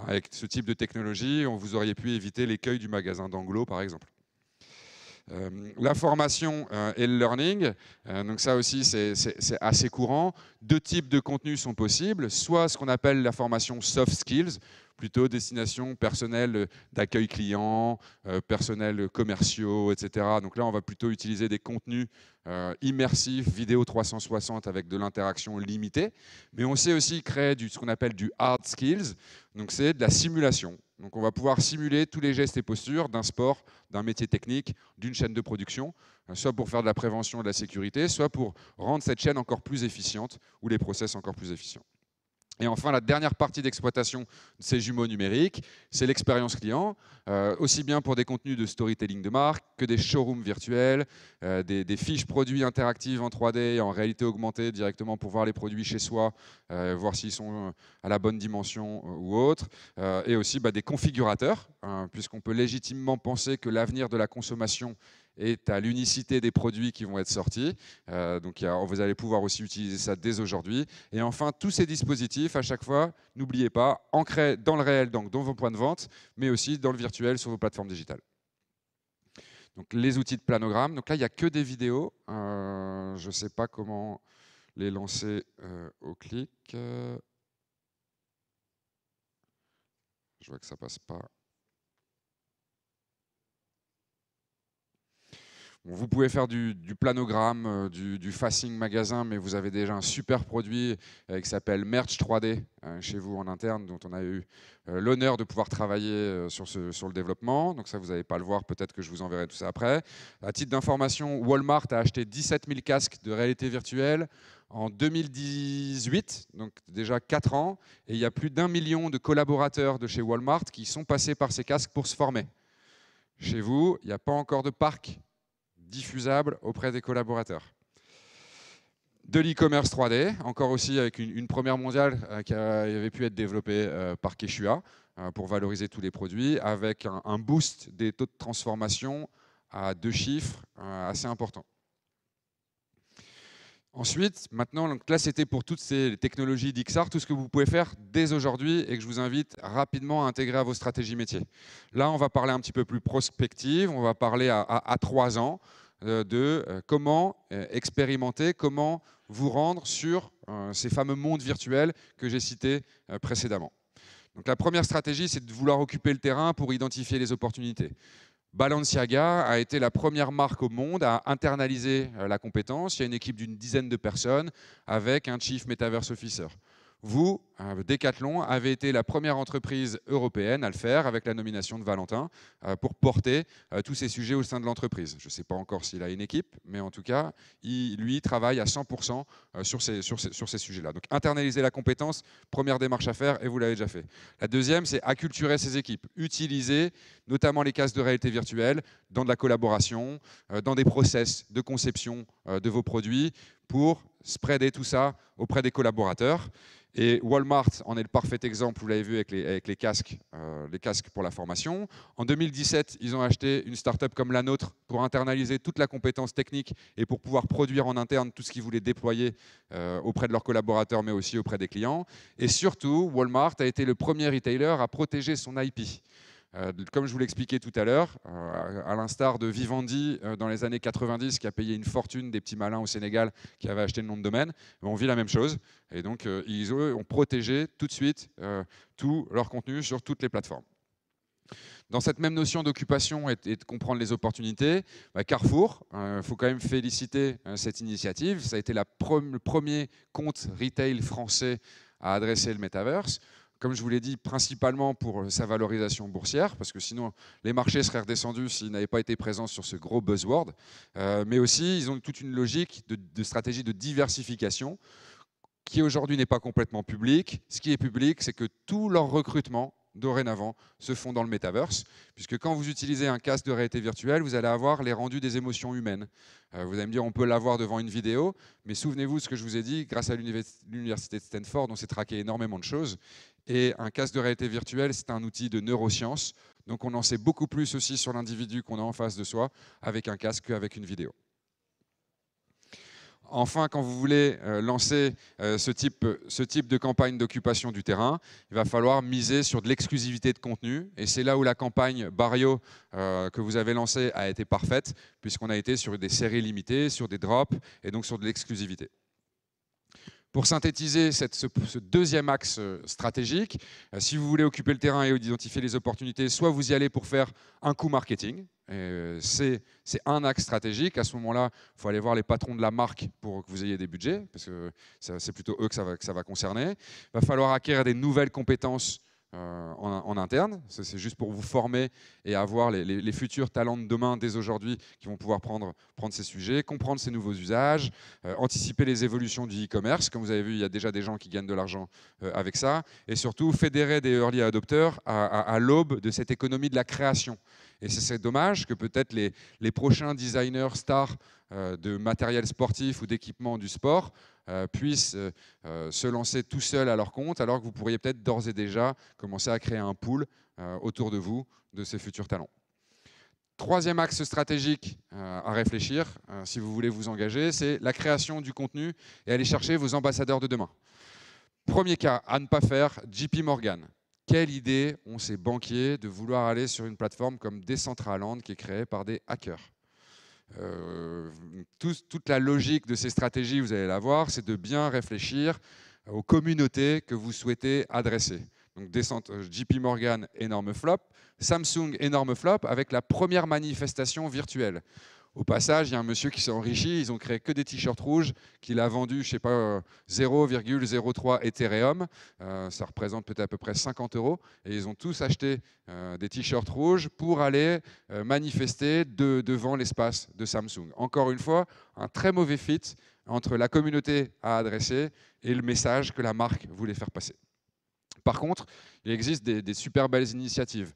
Avec ce type de technologie, vous auriez pu éviter l'écueil du magasin d'Anglo, par exemple. La formation et le learning, donc ça aussi c'est assez courant. Deux types de contenus sont possibles, soit ce qu'on appelle la formation soft skills, plutôt destination personnel d'accueil client, personnel commerciaux, etc. Donc là on va plutôt utiliser des contenus immersifs, vidéo 360 avec de l'interaction limitée, mais on sait aussi créer ce qu'on appelle du hard skills, donc c'est de la simulation. Donc on va pouvoir simuler tous les gestes et postures d'un sport, d'un métier technique, d'une chaîne de production, soit pour faire de la prévention et de la sécurité, soit pour rendre cette chaîne encore plus efficiente ou les process encore plus efficients. Et enfin, la dernière partie d'exploitation de ces jumeaux numériques, c'est l'expérience client, aussi bien pour des contenus de storytelling de marque que des showrooms virtuels, des fiches produits interactives en 3D et en réalité augmentée directement pour voir les produits chez soi, voir s'ils sont à la bonne dimension ou autre, et aussi des configurateurs, puisqu'on peut légitimement penser que l'avenir de la consommation est à l'unicité des produits qui vont être sortis. Donc vous allez pouvoir aussi utiliser ça dès aujourd'hui. Et enfin, tous ces dispositifs, à chaque fois, n'oubliez pas, ancrés dans le réel, donc dans vos points de vente, mais aussi dans le virtuel sur vos plateformes digitales. Donc les outils de planogramme. Donc là, il n'y a que des vidéos. Je ne sais pas comment les lancer au clic. Je vois que ça ne passe pas. Vous pouvez faire du planogramme, du facing magasin, mais vous avez déjà un super produit qui s'appelle Merch 3D chez vous en interne, dont on a eu l'honneur de pouvoir travailler sur le développement. Donc ça, vous n'allez pas le voir, peut-être que je vous enverrai tout ça après. À titre d'information, Walmart a acheté 17 000 casques de réalité virtuelle en 2018, donc déjà 4 ans, et il y a plus d'1 million de collaborateurs de chez Walmart qui sont passés par ces casques pour se former. Chez vous, il n'y a pas encore de parc diffusable auprès des collaborateurs. De l'e-commerce 3D, encore aussi avec une première mondiale qui avait pu être développée par Quechua pour valoriser tous les produits, avec un boost des taux de transformation à 2 chiffres assez importants. Ensuite, maintenant, donc là c'était pour toutes ces technologies d'XR, tout ce que vous pouvez faire dès aujourd'hui et que je vous invite rapidement à intégrer à vos stratégies métiers. Là, on va parler un petit peu plus prospective, on va parler à 3 ans de comment expérimenter, comment vous rendre sur ces fameux mondes virtuels que j'ai cités précédemment. Donc la première stratégie, c'est de vouloir occuper le terrain pour identifier les opportunités. Balenciaga a été la première marque au monde à internaliser la compétence. Il y a une équipe d'une dizaine de personnes avec un Chief Metaverse Officer. Vous, Decathlon, avez été la première entreprise européenne à le faire avec la nomination de Valentin pour porter tous ces sujets au sein de l'entreprise. Je ne sais pas encore s'il a une équipe, mais en tout cas, lui travaille à 100% sur ces sujets-là. Donc internaliser la compétence, première démarche à faire, et vous l'avez déjà fait. La deuxième, c'est acculturer ses équipes. Utiliser notamment les casques de réalité virtuelle dans de la collaboration, dans des process de conception de vos produits pour spreader tout ça auprès des collaborateurs. Et Walmart en est le parfait exemple, vous l'avez vu avec les casques pour la formation. En 2017, ils ont acheté une start-up comme la nôtre pour internaliser toute la compétence technique et pour pouvoir produire en interne tout ce qu'ils voulaient déployer auprès de leurs collaborateurs, mais aussi auprès des clients. Et surtout, Walmart a été le premier retailer à protéger son IP. Comme je vous l'expliquais tout à l'heure, à l'instar de Vivendi dans les années 90, qui a payé une fortune des petits malins au Sénégal qui avaient acheté le nom de domaine, on vit la même chose. Et donc, ils ont protégé tout de suite tout leur contenu sur toutes les plateformes. Dans cette même notion d'occupation et de comprendre les opportunités, Carrefour, il faut quand même féliciter cette initiative. Ça a été le premier compte retail français à adresser le Metaverse. Comme je vous l'ai dit, principalement pour sa valorisation boursière, parce que sinon les marchés seraient redescendus s'ils n'avaient pas été présents sur ce gros buzzword. Mais aussi, ils ont toute une logique de stratégie de diversification qui aujourd'hui n'est pas complètement publique. Ce qui est public, c'est que tout leur recrutement, dorénavant, se font dans le Metaverse, puisque quand vous utilisez un casque de réalité virtuelle, vous allez avoir les rendus des émotions humaines. Vous allez me dire, on peut l'avoir devant une vidéo, mais souvenez-vous de ce que je vous ai dit, grâce à l'université de Stanford, on s'est traqué énormément de choses. Et un casque de réalité virtuelle, c'est un outil de neurosciences. Donc on en sait beaucoup plus aussi sur l'individu qu'on a en face de soi avec un casque qu'avec une vidéo. Enfin, quand vous voulez lancer ce type de campagne d'occupation du terrain, il va falloir miser sur de l'exclusivité de contenu. Et c'est là où la campagne Barrio que vous avez lancée a été parfaite, puisqu'on a été sur des séries limitées, sur des drops, et donc sur de l'exclusivité. Pour synthétiser ce deuxième axe stratégique, si vous voulez occuper le terrain et identifier les opportunités, soit vous y allez pour faire un coup marketing, c'est un axe stratégique. À ce moment-là, il faut aller voir les patrons de la marque pour que vous ayez des budgets, parce que c'est plutôt eux que ça va concerner. Il va falloir acquérir des nouvelles compétences en interne. C'est juste pour vous former et avoir les futurs talents de demain dès aujourd'hui qui vont pouvoir prendre ces sujets, comprendre ces nouveaux usages, anticiper les évolutions du e-commerce. Comme vous avez vu, il y a déjà des gens qui gagnent de l'argent avec ça. Et surtout, fédérer des early adopters à l'aube de cette économie de la création. Et c'est dommage que peut-être les prochains designers stars de matériel sportif ou d'équipement du sport puissent se lancer tout seuls à leur compte, alors que vous pourriez peut-être d'ores et déjà commencer à créer un pool autour de vous de ces futurs talents. Troisième axe stratégique à réfléchir, si vous voulez vous engager, c'est la création du contenu et aller chercher vos ambassadeurs de demain. Premier cas, à ne pas faire, JP Morgan. Quelle idée ont ces banquiers de vouloir aller sur une plateforme comme Decentraland qui est créée par des hackers? Toute la logique de ces stratégies, vous allez la voir, c'est de bien réfléchir aux communautés que vous souhaitez adresser. Donc JP Morgan, énorme flop. Samsung, énorme flop, avec la première manifestation virtuelle. Au passage, il y a un monsieur qui s'est enrichi, ils ont créé que des t-shirts rouges qu'il a vendus, je ne sais pas, 0,03 Ethereum. Ça représente peut-être à peu près 50 €. Et ils ont tous acheté des t-shirts rouges pour aller manifester devant l'espace de Samsung. Encore une fois, un très mauvais fit entre la communauté à adresser et le message que la marque voulait faire passer. Par contre, il existe des super belles initiatives.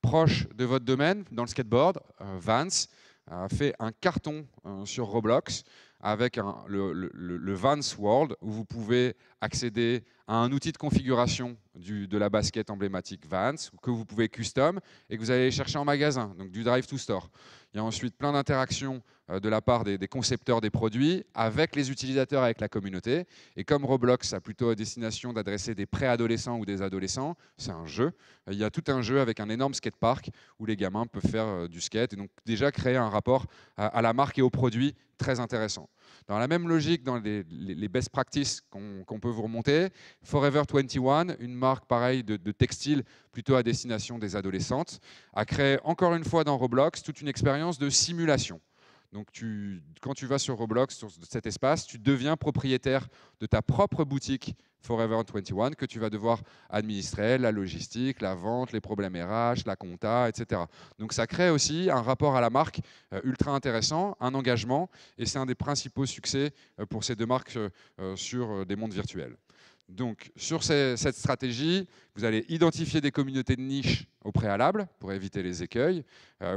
Proche de votre domaine, dans le skateboard, Vans a fait un carton sur Roblox avec le Vans World, où vous pouvez accéder à un outil de configuration de la basket emblématique Vans, que vous pouvez custom et que vous allez chercher en magasin, donc du drive to store. Il y a ensuite plein d'interactions de la part des concepteurs des produits avec les utilisateurs, avec la communauté. Et comme Roblox a plutôt à destination d'adresser des préadolescents ou des adolescents, c'est un jeu. Il y a tout un jeu avec un énorme skatepark où les gamins peuvent faire du skate et donc déjà créer un rapport à la marque et au produit très intéressant. Dans la même logique, dans les best practices qu'on peut vous remonter, Forever 21, une marque pareille de textile plutôt à destination des adolescentes, a créé encore une fois dans Roblox toute une expérience de simulation. Donc quand tu vas sur Roblox, sur cet espace, tu deviens propriétaire de ta propre boutique Forever 21 que tu vas devoir administrer, la logistique, la vente, les problèmes RH, la compta, etc. Donc ça crée aussi un rapport à la marque ultra intéressant, un engagement, et c'est un des principaux succès pour ces deux marques sur des mondes virtuels. Donc, sur cette stratégie, vous allez identifier des communautés de niche au préalable pour éviter les écueils.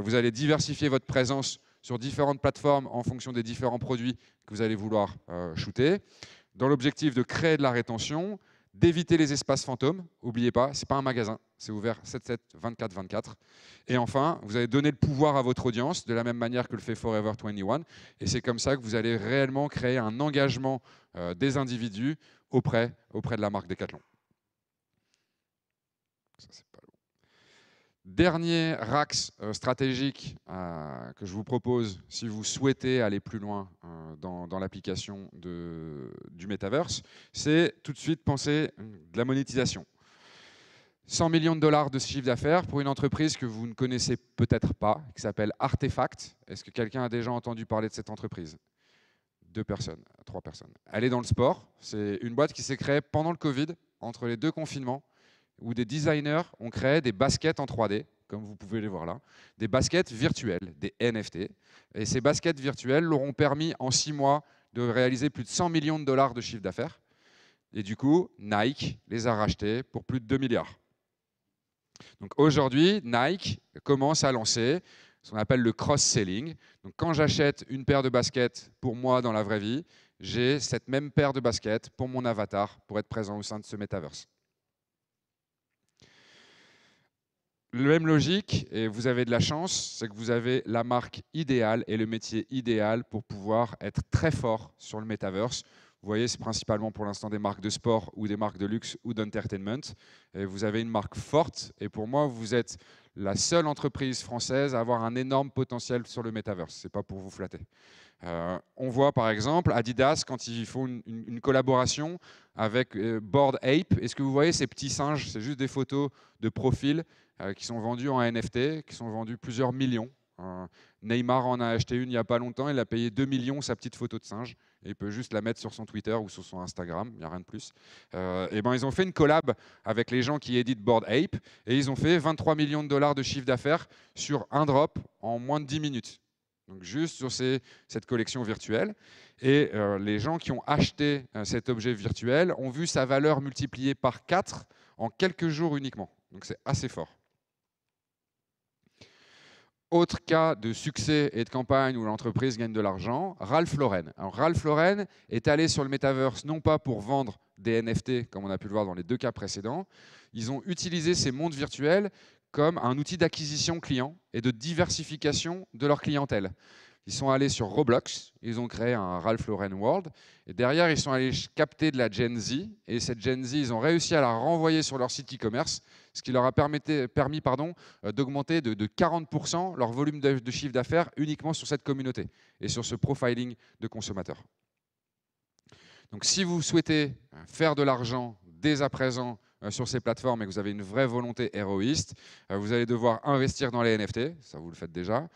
Vous allez diversifier votre présence sur différentes plateformes en fonction des différents produits que vous allez vouloir shooter, dans l'objectif de créer de la rétention, d'éviter les espaces fantômes. N'oubliez pas, ce n'est pas un magasin, c'est ouvert 7/7, 24/24. Et enfin, vous allez donner le pouvoir à votre audience, de la même manière que le fait Forever 21. Et c'est comme ça que vous allez réellement créer un engagement des individus auprès de la marque Decathlon. Ça, c'est pas long. Dernier axe stratégique que je vous propose si vous souhaitez aller plus loin dans l'application du Metaverse, c'est tout de suite penser de la monétisation. 100 millions de dollars de chiffre d'affaires pour une entreprise que vous ne connaissez peut-être pas, qui s'appelle Artefact. Est-ce que quelqu'un a déjà entendu parler de cette entreprise ? 2 personnes, 3 personnes. Elle est dans le sport. C'est une boîte qui s'est créée pendant le Covid, entre les 2 confinements, où des designers ont créé des baskets en 3D, comme vous pouvez les voir là, des baskets virtuelles, des NFT. Et ces baskets virtuelles leur ont permis en 6 mois de réaliser plus de 100 millions de dollars de chiffre d'affaires. Et du coup, Nike les a rachetés pour plus de 2 milliards. Donc aujourd'hui, Nike commence à lancer ce qu'on appelle le cross-selling. Donc quand j'achète une paire de baskets pour moi dans la vraie vie, j'ai cette même paire de baskets pour mon avatar pour être présent au sein de ce metaverse. La même logique, et vous avez de la chance, c'est que vous avez la marque idéale et le métier idéal pour pouvoir être très fort sur le metaverse. Vous voyez, c'est principalement pour l'instant des marques de sport ou des marques de luxe ou d'entertainment. Et vous avez une marque forte et pour moi, vous êtes la seule entreprise française à avoir un énorme potentiel sur le metaverse. Ce n'est pas pour vous flatter. On voit par exemple Adidas quand ils font une collaboration avec Bored Ape. Est-ce que vous voyez ces petits singes? C'est juste des photos de profil qui sont vendus en NFT, qui sont vendus plusieurs millions Neymar en a acheté une il n'y a pas longtemps, il a payé 2 millions sa petite photo de singe, et il peut juste la mettre sur son Twitter ou sur son Instagram, il n'y a rien de plus. Et ben, ils ont fait une collab avec les gens qui éditent Bored Ape, et ils ont fait 23 millions de dollars de chiffre d'affaires sur un drop en moins de 10 minutes. Donc juste sur cette collection virtuelle. Et les gens qui ont acheté cet objet virtuel ont vu sa valeur multipliée par 4 en quelques jours uniquement. Donc c'est assez fort. Autre cas de succès et de campagne où l'entreprise gagne de l'argent, Ralph Lauren. Alors Ralph Lauren est allé sur le metaverse non pas pour vendre des NFT comme on a pu le voir dans les 2 cas précédents, ils ont utilisé ces mondes virtuels comme un outil d'acquisition client et de diversification de leur clientèle. Ils sont allés sur Roblox, ils ont créé un Ralph Lauren World, et derrière, ils sont allés capter de la Gen Z, et cette Gen Z, ils ont réussi à la renvoyer sur leur site e-commerce, ce qui leur a permis d'augmenter de 40% leur volume de chiffre d'affaires uniquement sur cette communauté et sur ce profiling de consommateurs. Donc si vous souhaitez faire de l'argent dès à présent sur ces plateformes et que vous avez une vraie volonté héroïste, vous allez devoir investir dans les NFT, ça vous le faites déjà,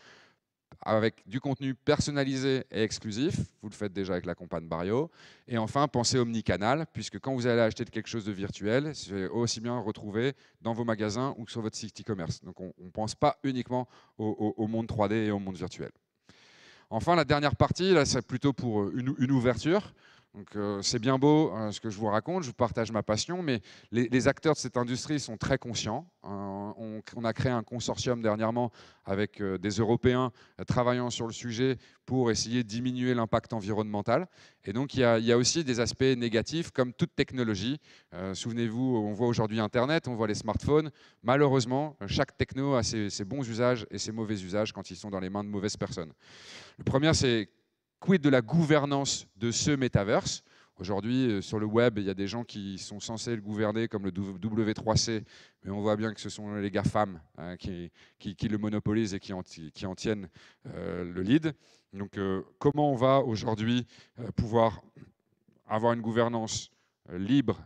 avec du contenu personnalisé et exclusif, vous le faites déjà avec la campagne Barrio, et enfin pensez omnicanal, puisque quand vous allez acheter quelque chose de virtuel, c'est aussi bien retrouvé dans vos magasins ou sur votre site e-commerce. Donc on ne pense pas uniquement au monde 3D et au monde virtuel. Enfin, la dernière partie, là, c'est plutôt pour une ouverture. Donc, c'est bien beau ce que je vous raconte, je vous partage ma passion, mais les acteurs de cette industrie sont très conscients. On a créé un consortium dernièrement avec des Européens travaillant sur le sujet pour essayer de diminuer l'impact environnemental. Et donc, il y a aussi des aspects négatifs comme toute technologie. Souvenez-vous, on voit aujourd'hui Internet, on voit les smartphones. Malheureusement, chaque techno a ses bons usages et ses mauvais usages quand ils sont dans les mains de mauvaises personnes. Le premier, c'est quid de la gouvernance de ce metaverse. Aujourd'hui, sur le web, il y a des gens qui sont censés le gouverner, comme le W3C, mais on voit bien que ce sont les GAFAM qui le monopolisent et qui en tiennent le lead. Donc, comment on va aujourd'hui pouvoir avoir une gouvernance libre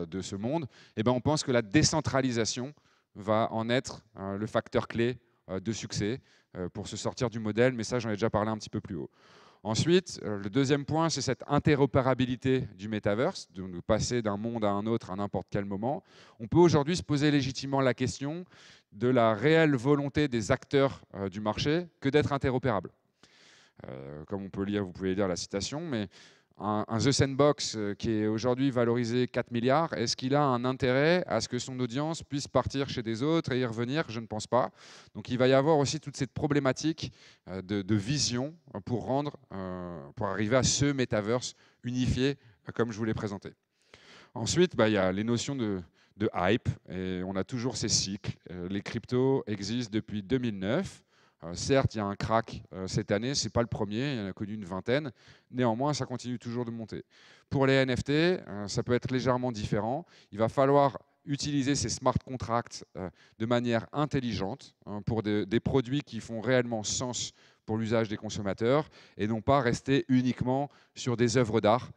de ce monde? Eh bien, on pense que la décentralisation va en être le facteur clé de succès pour se sortir du modèle, mais ça, j'en ai déjà parlé un petit peu plus haut. Ensuite, le deuxième point, c'est cette interopérabilité du metaverse, de nous passer d'un monde à un autre à n'importe quel moment. On peut aujourd'hui se poser légitimement la question de la réelle volonté des acteurs du marché que d'être interopérables. Comme on peut lire, vous pouvez lire la citation, mais un The Sandbox qui est aujourd'hui valorisé 4 milliards, est-ce qu'il a un intérêt à ce que son audience puisse partir chez des autres et y revenir? Je ne pense pas. Donc il va y avoir aussi toute cette problématique de vision pour arriver à ce metaverse unifié comme je vous l'ai présenté. Ensuite, il y a les notions de hype, et on a toujours ces cycles. Les cryptos existent depuis 2009. Certes, il y a un crack cette année, ce n'est pas le premier, il y en a connu une vingtaine. Néanmoins, ça continue toujours de monter. Pour les NFT, ça peut être légèrement différent. Il va falloir utiliser ces smart contracts de manière intelligente pour des produits qui font réellement sens pour l'usage des consommateurs et non pas rester uniquement sur des œuvres d'art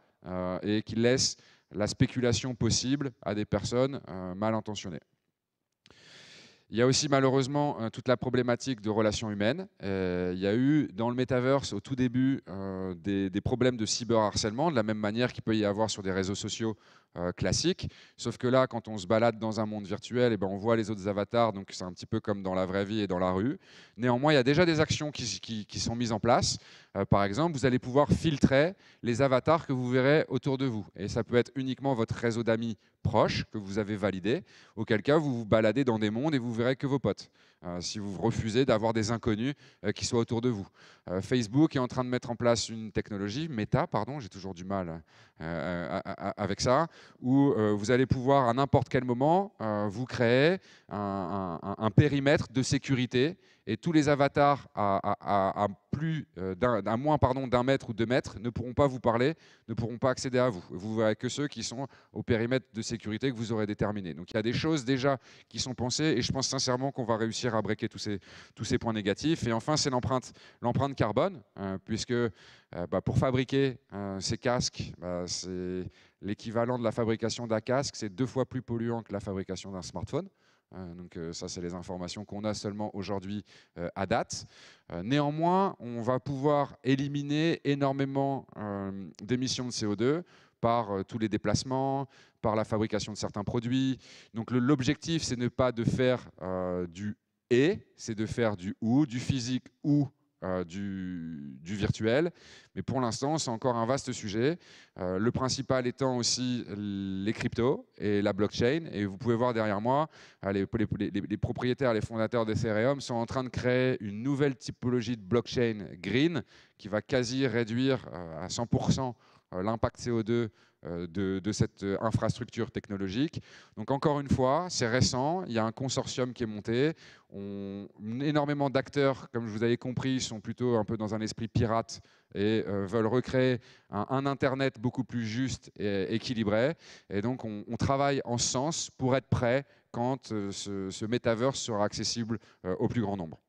et qui laissent la spéculation possible à des personnes mal intentionnées. Il y a aussi malheureusement toute la problématique de relations humaines. Il y a eu dans le metaverse au tout début des problèmes de cyberharcèlement, de la même manière qu'il peut y avoir sur des réseaux sociaux classiques. Sauf que là, quand on se balade dans un monde virtuel, eh ben, on voit les autres avatars, donc c'est un petit peu comme dans la vraie vie et dans la rue. Néanmoins, il y a déjà des actions qui sont mises en place. Par exemple, vous allez pouvoir filtrer les avatars que vous verrez autour de vous. Et ça peut être uniquement votre réseau d'amis proches que vous avez validé, auquel cas vous vous baladez dans des mondes et vous verrez que vos potes, si vous refusez d'avoir des inconnus qui soient autour de vous. Facebook est en train de mettre en place une technologie, Meta, pardon, j'ai toujours du mal avec ça, où vous allez pouvoir à n'importe quel moment vous créer un périmètre de sécurité et tous les avatars à moins d'un mètre ou 2 mètres ne pourront pas vous parler, ne pourront pas accéder à vous. Vous verrez que ceux qui sont au périmètre de sécurité que vous aurez déterminé. Donc il y a des choses déjà qui sont pensées et je pense sincèrement qu'on va réussir à breaker tous ces points négatifs. Et enfin, c'est l'empreinte carbone, puisque pour fabriquer ces casques, c'est l'équivalent de la fabrication d'un casque, c'est 2 fois plus polluant que la fabrication d'un smartphone. Donc ça, c'est les informations qu'on a seulement aujourd'hui à date. Néanmoins, on va pouvoir éliminer énormément d'émissions de CO2 par tous les déplacements, par la fabrication de certains produits. Donc l'objectif, c'est ne pas de faire du « et », c'est de faire du « ou », du physique ou du virtuel. Mais pour l'instant, c'est encore un vaste sujet. Le principal étant aussi les cryptos et la blockchain. Et vous pouvez voir derrière moi, les propriétaires, les fondateurs d'Ethereum sont en train de créer une nouvelle typologie de blockchain green qui va quasi réduire à 100% l'impact CO2 de cette infrastructure technologique. Donc encore une fois, c'est récent, il y a un consortium qui est monté, énormément d'acteurs, comme vous avez compris, sont plutôt un peu dans un esprit pirate et veulent recréer un Internet beaucoup plus juste et équilibré. Et donc on travaille en ce sens pour être prêt quand ce metaverse sera accessible au plus grand nombre.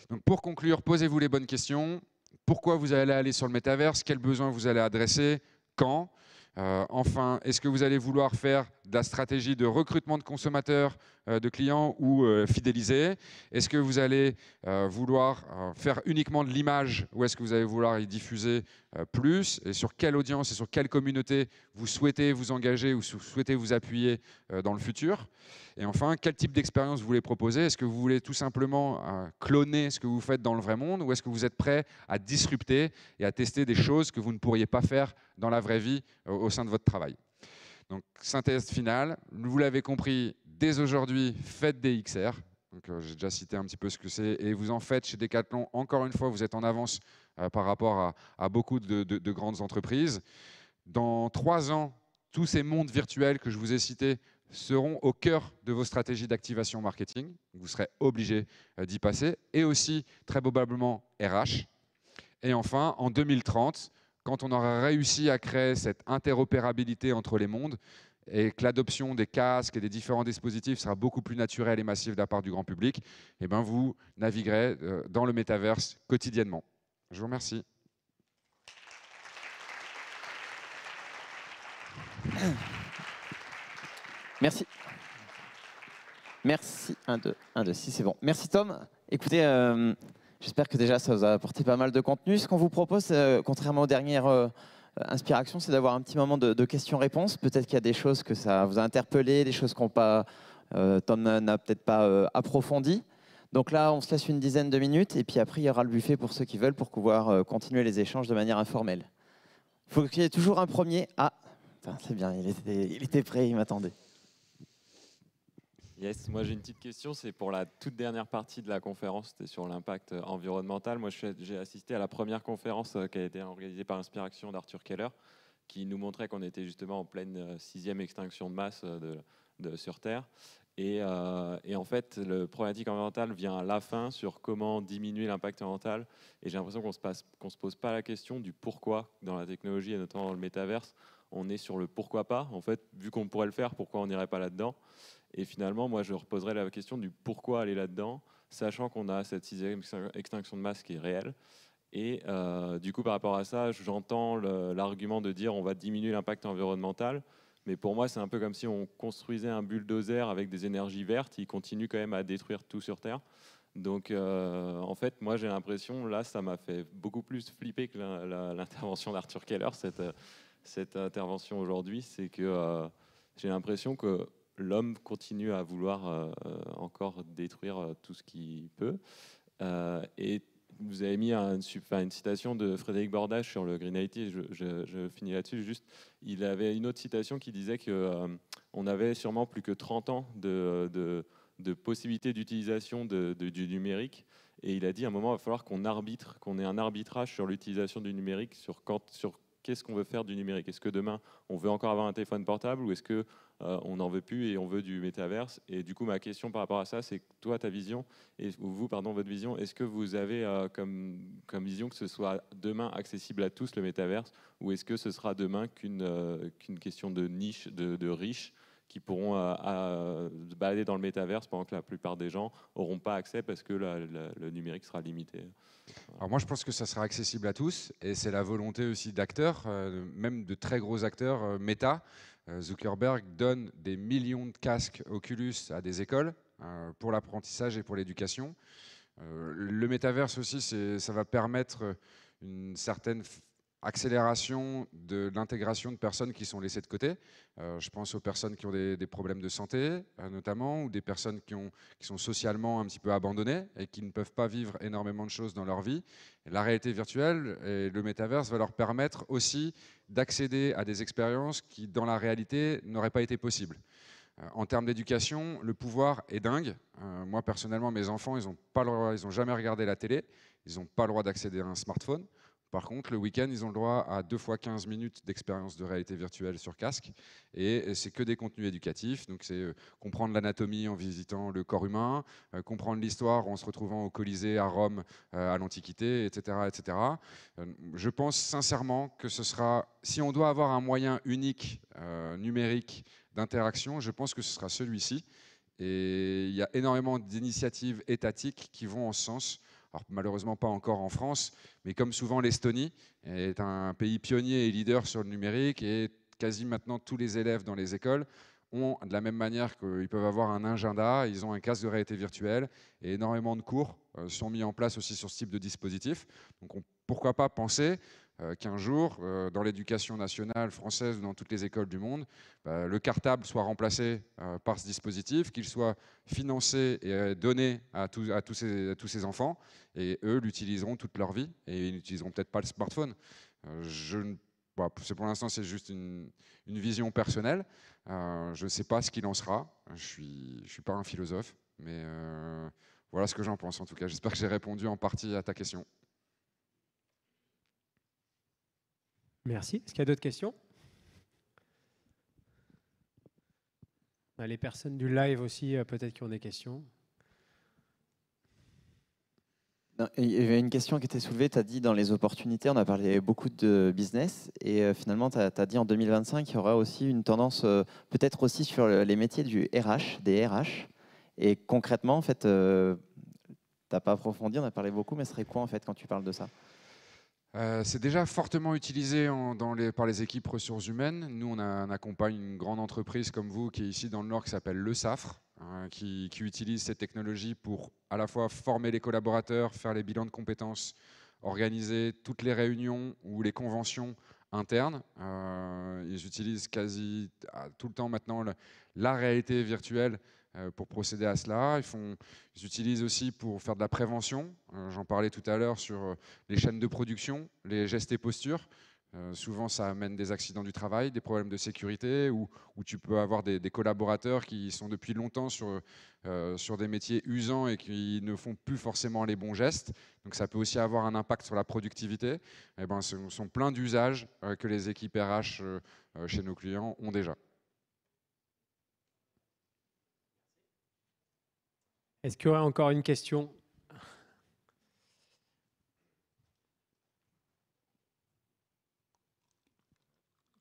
Donc pour conclure, posez-vous les bonnes questions. Pourquoi vous allez aller sur le métaverse? Quels besoins vous allez adresser? Quand? Enfin, est-ce que vous allez vouloir faire de la stratégie de recrutement de consommateurs, de clients ou fidéliser? Est-ce que vous allez vouloir faire uniquement de l'image ou est-ce que vous allez vouloir y diffuser plus? Et sur quelle audience et sur quelle communauté vous souhaitez vous engager ou souhaitez vous appuyer dans le futur? Et enfin, quel type d'expérience vous voulez proposer? Est-ce que vous voulez tout simplement cloner ce que vous faites dans le vrai monde ou est-ce que vous êtes prêt à disrupter et à tester des choses que vous ne pourriez pas faire dans la vraie vie au sein de votre travail? Donc, synthèse finale, vous l'avez compris, dès aujourd'hui, faites des XR. J'ai déjà cité un petit peu ce que c'est et vous en faites chez Decathlon. Encore une fois, vous êtes en avance par rapport à beaucoup de grandes entreprises. Dans 3 ans, tous ces mondes virtuels que je vous ai cités seront au cœur de vos stratégies d'activation marketing. Vous serez obligé d'y passer. Et aussi, très probablement, RH. Et enfin, en 2030, quand on aura réussi à créer cette interopérabilité entre les mondes et que l'adoption des casques et des différents dispositifs sera beaucoup plus naturelle et massive de la part du grand public, eh ben vous naviguerez dans le métaverse quotidiennement. Je vous remercie. Merci. Merci. 1, 2, 1, 2, 6, c'est bon. Merci Tom. Écoutez, j'espère que déjà ça vous a apporté pas mal de contenu. Ce qu'on vous propose, contrairement aux dernières inspirations, c'est d'avoir un petit moment de questions-réponses. Peut-être qu'il y a des choses que ça vous a interpellé, des choses qu'on pas, Tom n'a peut-être pas approfondies. Donc là, on se laisse une dizaine de minutes et puis après, il y aura le buffet pour ceux qui veulent pour pouvoir continuer les échanges de manière informelle. Il faut qu'il y ait toujours un premier. Ah, c'est bien, il était prêt, il m'attendait. Yes, moi j'ai une petite question, c'est pour la toute dernière partie de la conférence, c'était sur l'impact environnemental. Moi j'ai assisté à la première conférence qui a été organisée par Inspiration d'Arthur Keller, qui nous montrait qu'on était justement en pleine 6e extinction de masse sur Terre. Et en fait, le problématique environnementale vient à la fin sur comment diminuer l'impact environnemental. Et j'ai l'impression qu'on se pose pas la question du pourquoi dans la technologie et notamment dans le métaverse. On est sur le pourquoi pas. En fait, vu qu'on pourrait le faire, pourquoi on n'irait pas là-dedans? Et finalement, moi, je reposerai la question du pourquoi aller là-dedans, sachant qu'on a cette 6e extinction de masse qui est réelle. Et du coup, par rapport à ça, j'entends l'argument de dire on va diminuer l'impact environnemental. Mais pour moi, c'est un peu comme si on construisait un bulldozer avec des énergies vertes. Il continue quand même à détruire tout sur Terre. Donc, en fait, moi, j'ai l'impression, là, ça m'a fait beaucoup plus flipper que l'intervention d'Arthur Keller, cette intervention aujourd'hui. C'est que j'ai l'impression que l'homme continue à vouloir encore détruire tout ce qu'il peut. Et vous avez mis une citation de Frédéric Bordage sur le Green IT, je finis là-dessus. Juste, il avait une autre citation qui disait qu'on avait sûrement plus que 30 ans de possibilités d'utilisation du numérique. Et il a dit à un moment, il va falloir qu'on ait un arbitrage sur l'utilisation du numérique, sur qu'est-ce qu'on veut faire du numérique. Est-ce que demain, on veut encore avoir un téléphone portable ou est-ce que on n'en veut plus et on veut du métaverse? Et du coup, ma question par rapport à ça, c'est toi, ta vision, votre vision, est-ce que vous avez comme vision que ce soit demain accessible à tous le métaverse ou est-ce que ce sera demain qu'une question de niche, de riches qui pourront se balader dans le métaverse pendant que la plupart des gens n'auront pas accès parce que le numérique sera limité. Alors moi, je pense que ça sera accessible à tous, et c'est la volonté aussi d'acteurs, même de très gros acteurs. Meta, Zuckerberg donne des millions de casques Oculus à des écoles pour l'apprentissage et pour l'éducation. Le métaverse aussi, ça va permettre une certaine accélération de l'intégration de personnes qui sont laissées de côté. Je pense aux personnes qui ont des problèmes de santé, notamment, ou des personnes qui sont socialement un petit peu abandonnées et qui ne peuvent pas vivre énormément de choses dans leur vie. Et la réalité virtuelle et le métaverse va leur permettre aussi d'accéder à des expériences qui, dans la réalité, n'auraient pas été possibles. En termes d'éducation, le pouvoir est dingue. Moi, personnellement, mes enfants, ils n'ont jamais regardé la télé, ils n'ont pas le droit d'accéder à un smartphone. Par contre, le week-end, ils ont le droit à 2 fois 15 minutes d'expérience de réalité virtuelle sur casque. Et c'est que des contenus éducatifs. Donc, c'est comprendre l'anatomie en visitant le corps humain, comprendre l'histoire en se retrouvant au Colisée à Rome à l'Antiquité, etc., etc. Je pense sincèrement que ce sera, si on doit avoir un moyen unique numérique d'interaction, je pense que ce sera celui-ci. Et il y a énormément d'initiatives étatiques qui vont en ce sens. Alors, malheureusement pas encore en France, mais comme souvent l'Estonie est un pays pionnier et leader sur le numérique, et quasi maintenant tous les élèves dans les écoles ont, de la même manière qu'ils peuvent avoir un agenda, ils ont un casque de réalité virtuelle, et énormément de cours sont mis en place aussi sur ce type de dispositif. Donc pourquoi pas penser qu'un jour, dans l'éducation nationale française ou dans toutes les écoles du monde, le cartable soit remplacé par ce dispositif, qu'il soit financé et donné à tous ces enfants, et eux l'utiliseront toute leur vie, et ils n'utiliseront peut-être pas le smartphone. Pour l'instant, c'est juste une vision personnelle. Je ne sais pas ce qu'il en sera. Je suis pas un philosophe, mais voilà ce que j'en pense en tout cas. J'espère que j'ai répondu en partie à ta question. Merci. Est-ce qu'il y a d'autres questions? Les personnes du live aussi, peut-être qui ont des questions. Il y avait une question qui était soulevée. Tu as dit dans les opportunités, on a parlé beaucoup de business. Et finalement, tu as dit en 2025 qu'il y aura aussi une tendance, peut-être aussi sur les métiers du RH, des RH. Et concrètement, en fait, tu n'as pas approfondi, on a parlé beaucoup, mais ce serait quoi en fait quand tu parles de ça? C'est déjà fortement utilisé par les équipes ressources humaines. Nous, on accompagne une grande entreprise comme vous qui est ici dans le Nord qui s'appelle Le Safre, qui utilise cette technologie pour à la fois former les collaborateurs, faire les bilans de compétences, organiser toutes les réunions ou les conventions internes. Ils utilisent quasi tout le temps maintenant la réalité virtuelle pour procéder à cela. Ils utilisent aussi pour faire de la prévention. J'en parlais tout à l'heure sur les chaînes de production, les gestes et postures. Souvent, ça amène des accidents du travail, des problèmes de sécurité, où tu peux avoir des collaborateurs qui sont depuis longtemps sur des métiers usants et qui ne font plus forcément les bons gestes. Donc ça peut aussi avoir un impact sur la productivité. Et ce sont plein d'usages que les équipes RH chez nos clients ont déjà. Est-ce qu'il y aurait encore une question?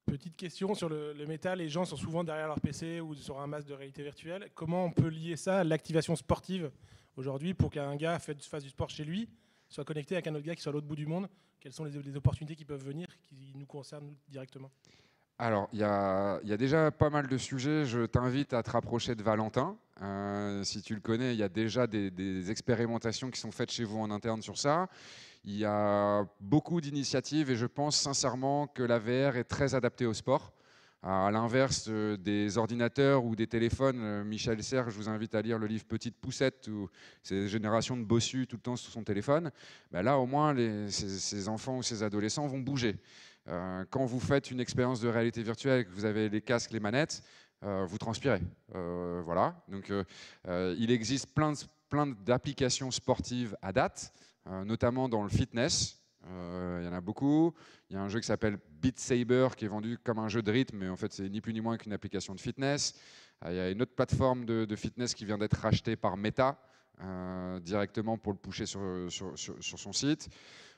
Petite question sur le métal, les gens sont souvent derrière leur PC ou sur un masque de réalité virtuelle. Comment on peut lier ça à l'activation sportive aujourd'hui pour qu'un gars fasse du sport chez lui, soit connecté avec un autre gars qui soit à l'autre bout du monde? Quelles sont les opportunités qui peuvent venir, qui nous concernent directement? Alors, il y a déjà pas mal de sujets. Je t'invite à te rapprocher de Valentin. Si tu le connais, il y a déjà des expérimentations qui sont faites chez vous en interne sur ça. Il y a beaucoup d'initiatives et je pense sincèrement que la VR est très adaptée au sport. À l'inverse des ordinateurs ou des téléphones, Michel Serres, je vous invite à lire le livre Petite Poussette, où c'est des générations de bossus tout le temps sur son téléphone. Là, au moins, ces enfants ou ces adolescents vont bouger. Quand vous faites une expérience de réalité virtuelle et que vous avez les casques, les manettes, vous transpirez. Voilà. Donc, il existe plein d'applications sportives à date, notamment dans le fitness. Il y en a beaucoup. Il y a un jeu qui s'appelle Beat Saber qui est vendu comme un jeu de rythme, mais en fait, c'est ni plus ni moins qu'une application de fitness. Il y a une autre plateforme de fitness qui vient d'être rachetée par Meta directement pour le pusher sur son site.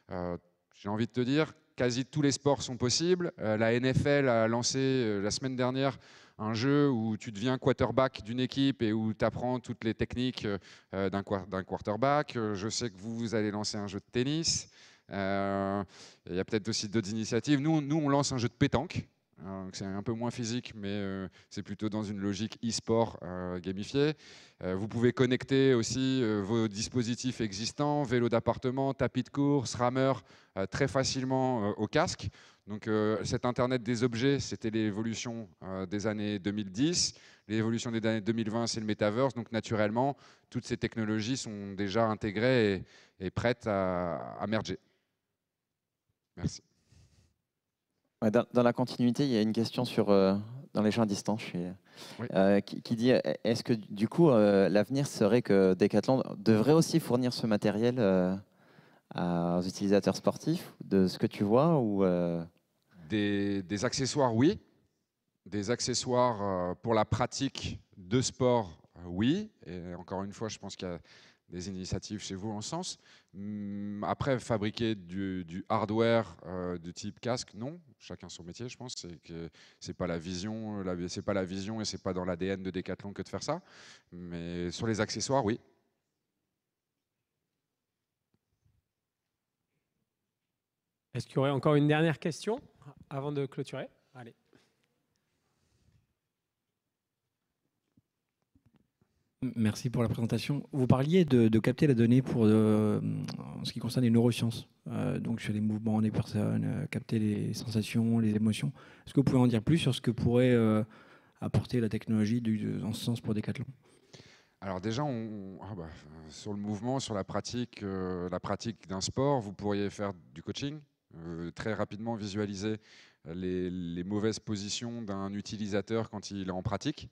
J'ai envie de te dire, quasi tous les sports sont possibles. La NFL a lancé la semaine dernière un jeu où tu deviens quarterback d'une équipe et où tu apprends toutes les techniques d'un quarterback. Je sais que vous allez lancer un jeu de tennis. Il y a peut-être aussi d'autres initiatives. Nous, on lance un jeu de pétanque. C'est un peu moins physique, mais c'est plutôt dans une logique e-sport gamifiée. Vous pouvez connecter aussi vos dispositifs existants, vélo d'appartement, tapis de course, rameur, très facilement au casque. Donc cet Internet des objets, c'était l'évolution des années 2010. L'évolution des années 2020, c'est le metaverse. Donc naturellement, toutes ces technologies sont déjà intégrées et prêtes à merger. Merci. Dans la continuité, il y a une question sur, dans les gens à distance Oui. qui dit est-ce que du coup l'avenir serait que Decathlon devrait aussi fournir ce matériel aux utilisateurs sportifs, de ce que tu vois ou Des accessoires, oui. Des accessoires pour la pratique de sport, oui. Et encore une fois, je pense qu'il y a des initiatives chez vous en ce sens. Après, fabriquer du hardware de type casque, non. Chacun son métier, je pense. C'est pas la vision, c'est pas la vision et c'est pas dans l'ADN de Decathlon que de faire ça. Mais sur les accessoires, oui. Est-ce qu'il y aurait encore une dernière question avant de clôturer? Allez. Merci pour la présentation. Vous parliez de capter la donnée pour en ce qui concerne les neurosciences, donc sur les mouvements des personnes, capter les sensations, les émotions. Est-ce que vous pouvez en dire plus sur ce que pourrait apporter la technologie en ce sens pour Decathlon? Alors déjà, sur le mouvement, sur la pratique d'un sport, vous pourriez faire du coaching, très rapidement visualiser les mauvaises positions d'un utilisateur quand il est en pratique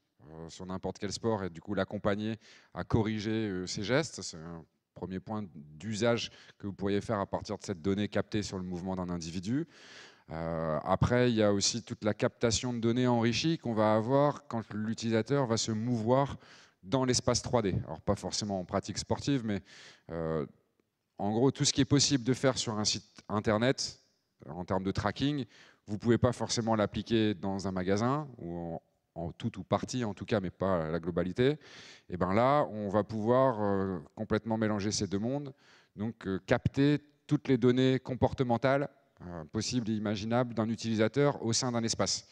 sur n'importe quel sport et du coup l'accompagner à corriger ses gestes. C'est un premier point d'usage que vous pourriez faire à partir de cette donnée captée sur le mouvement d'un individu. Après, il y a aussi toute la captation de données enrichies qu'on va avoir quand l'utilisateur va se mouvoir dans l'espace 3D. Alors pas forcément en pratique sportive, mais en gros, tout ce qui est possible de faire sur un site internet en termes de tracking, vous ne pouvez pas forcément l'appliquer dans un magasin ou en tout ou partie en tout cas, mais pas la globalité. Et bien là, on va pouvoir complètement mélanger ces deux mondes, donc capter toutes les données comportementales possibles et imaginables d'un utilisateur au sein d'un espace.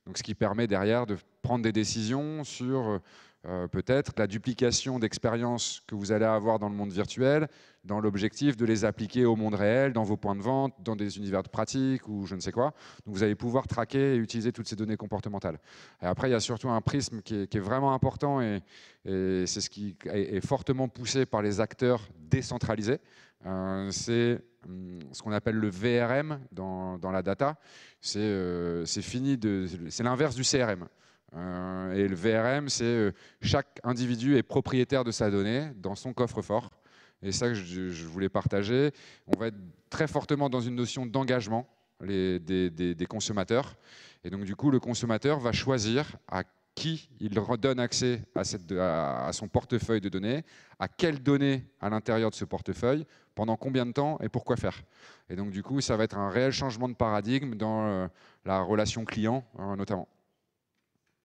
Donc, ce qui permet derrière de prendre des décisions sur peut-être la duplication d'expériences que vous allez avoir dans le monde virtuel, dans l'objectif de les appliquer au monde réel, dans vos points de vente, dans des univers de pratique ou je ne sais quoi. Donc vous allez pouvoir traquer et utiliser toutes ces données comportementales. Et après, il y a surtout un prisme qui est vraiment important et c'est ce qui est fortement poussé par les acteurs décentralisés. C'est ce qu'on appelle le VRM dans la data. C'est l'inverse du CRM. Et le VRM, c'est chaque individu est propriétaire de sa donnée dans son coffre-fort. Et ça, je voulais partager. On va être très fortement dans une notion d'engagement des consommateurs. Et donc, du coup, le consommateur va choisir à qui il redonne accès à son portefeuille de données, à quelles données à l'intérieur de ce portefeuille, pendant combien de temps et pourquoi faire. Et donc, du coup, ça va être un réel changement de paradigme dans la relation client, notamment.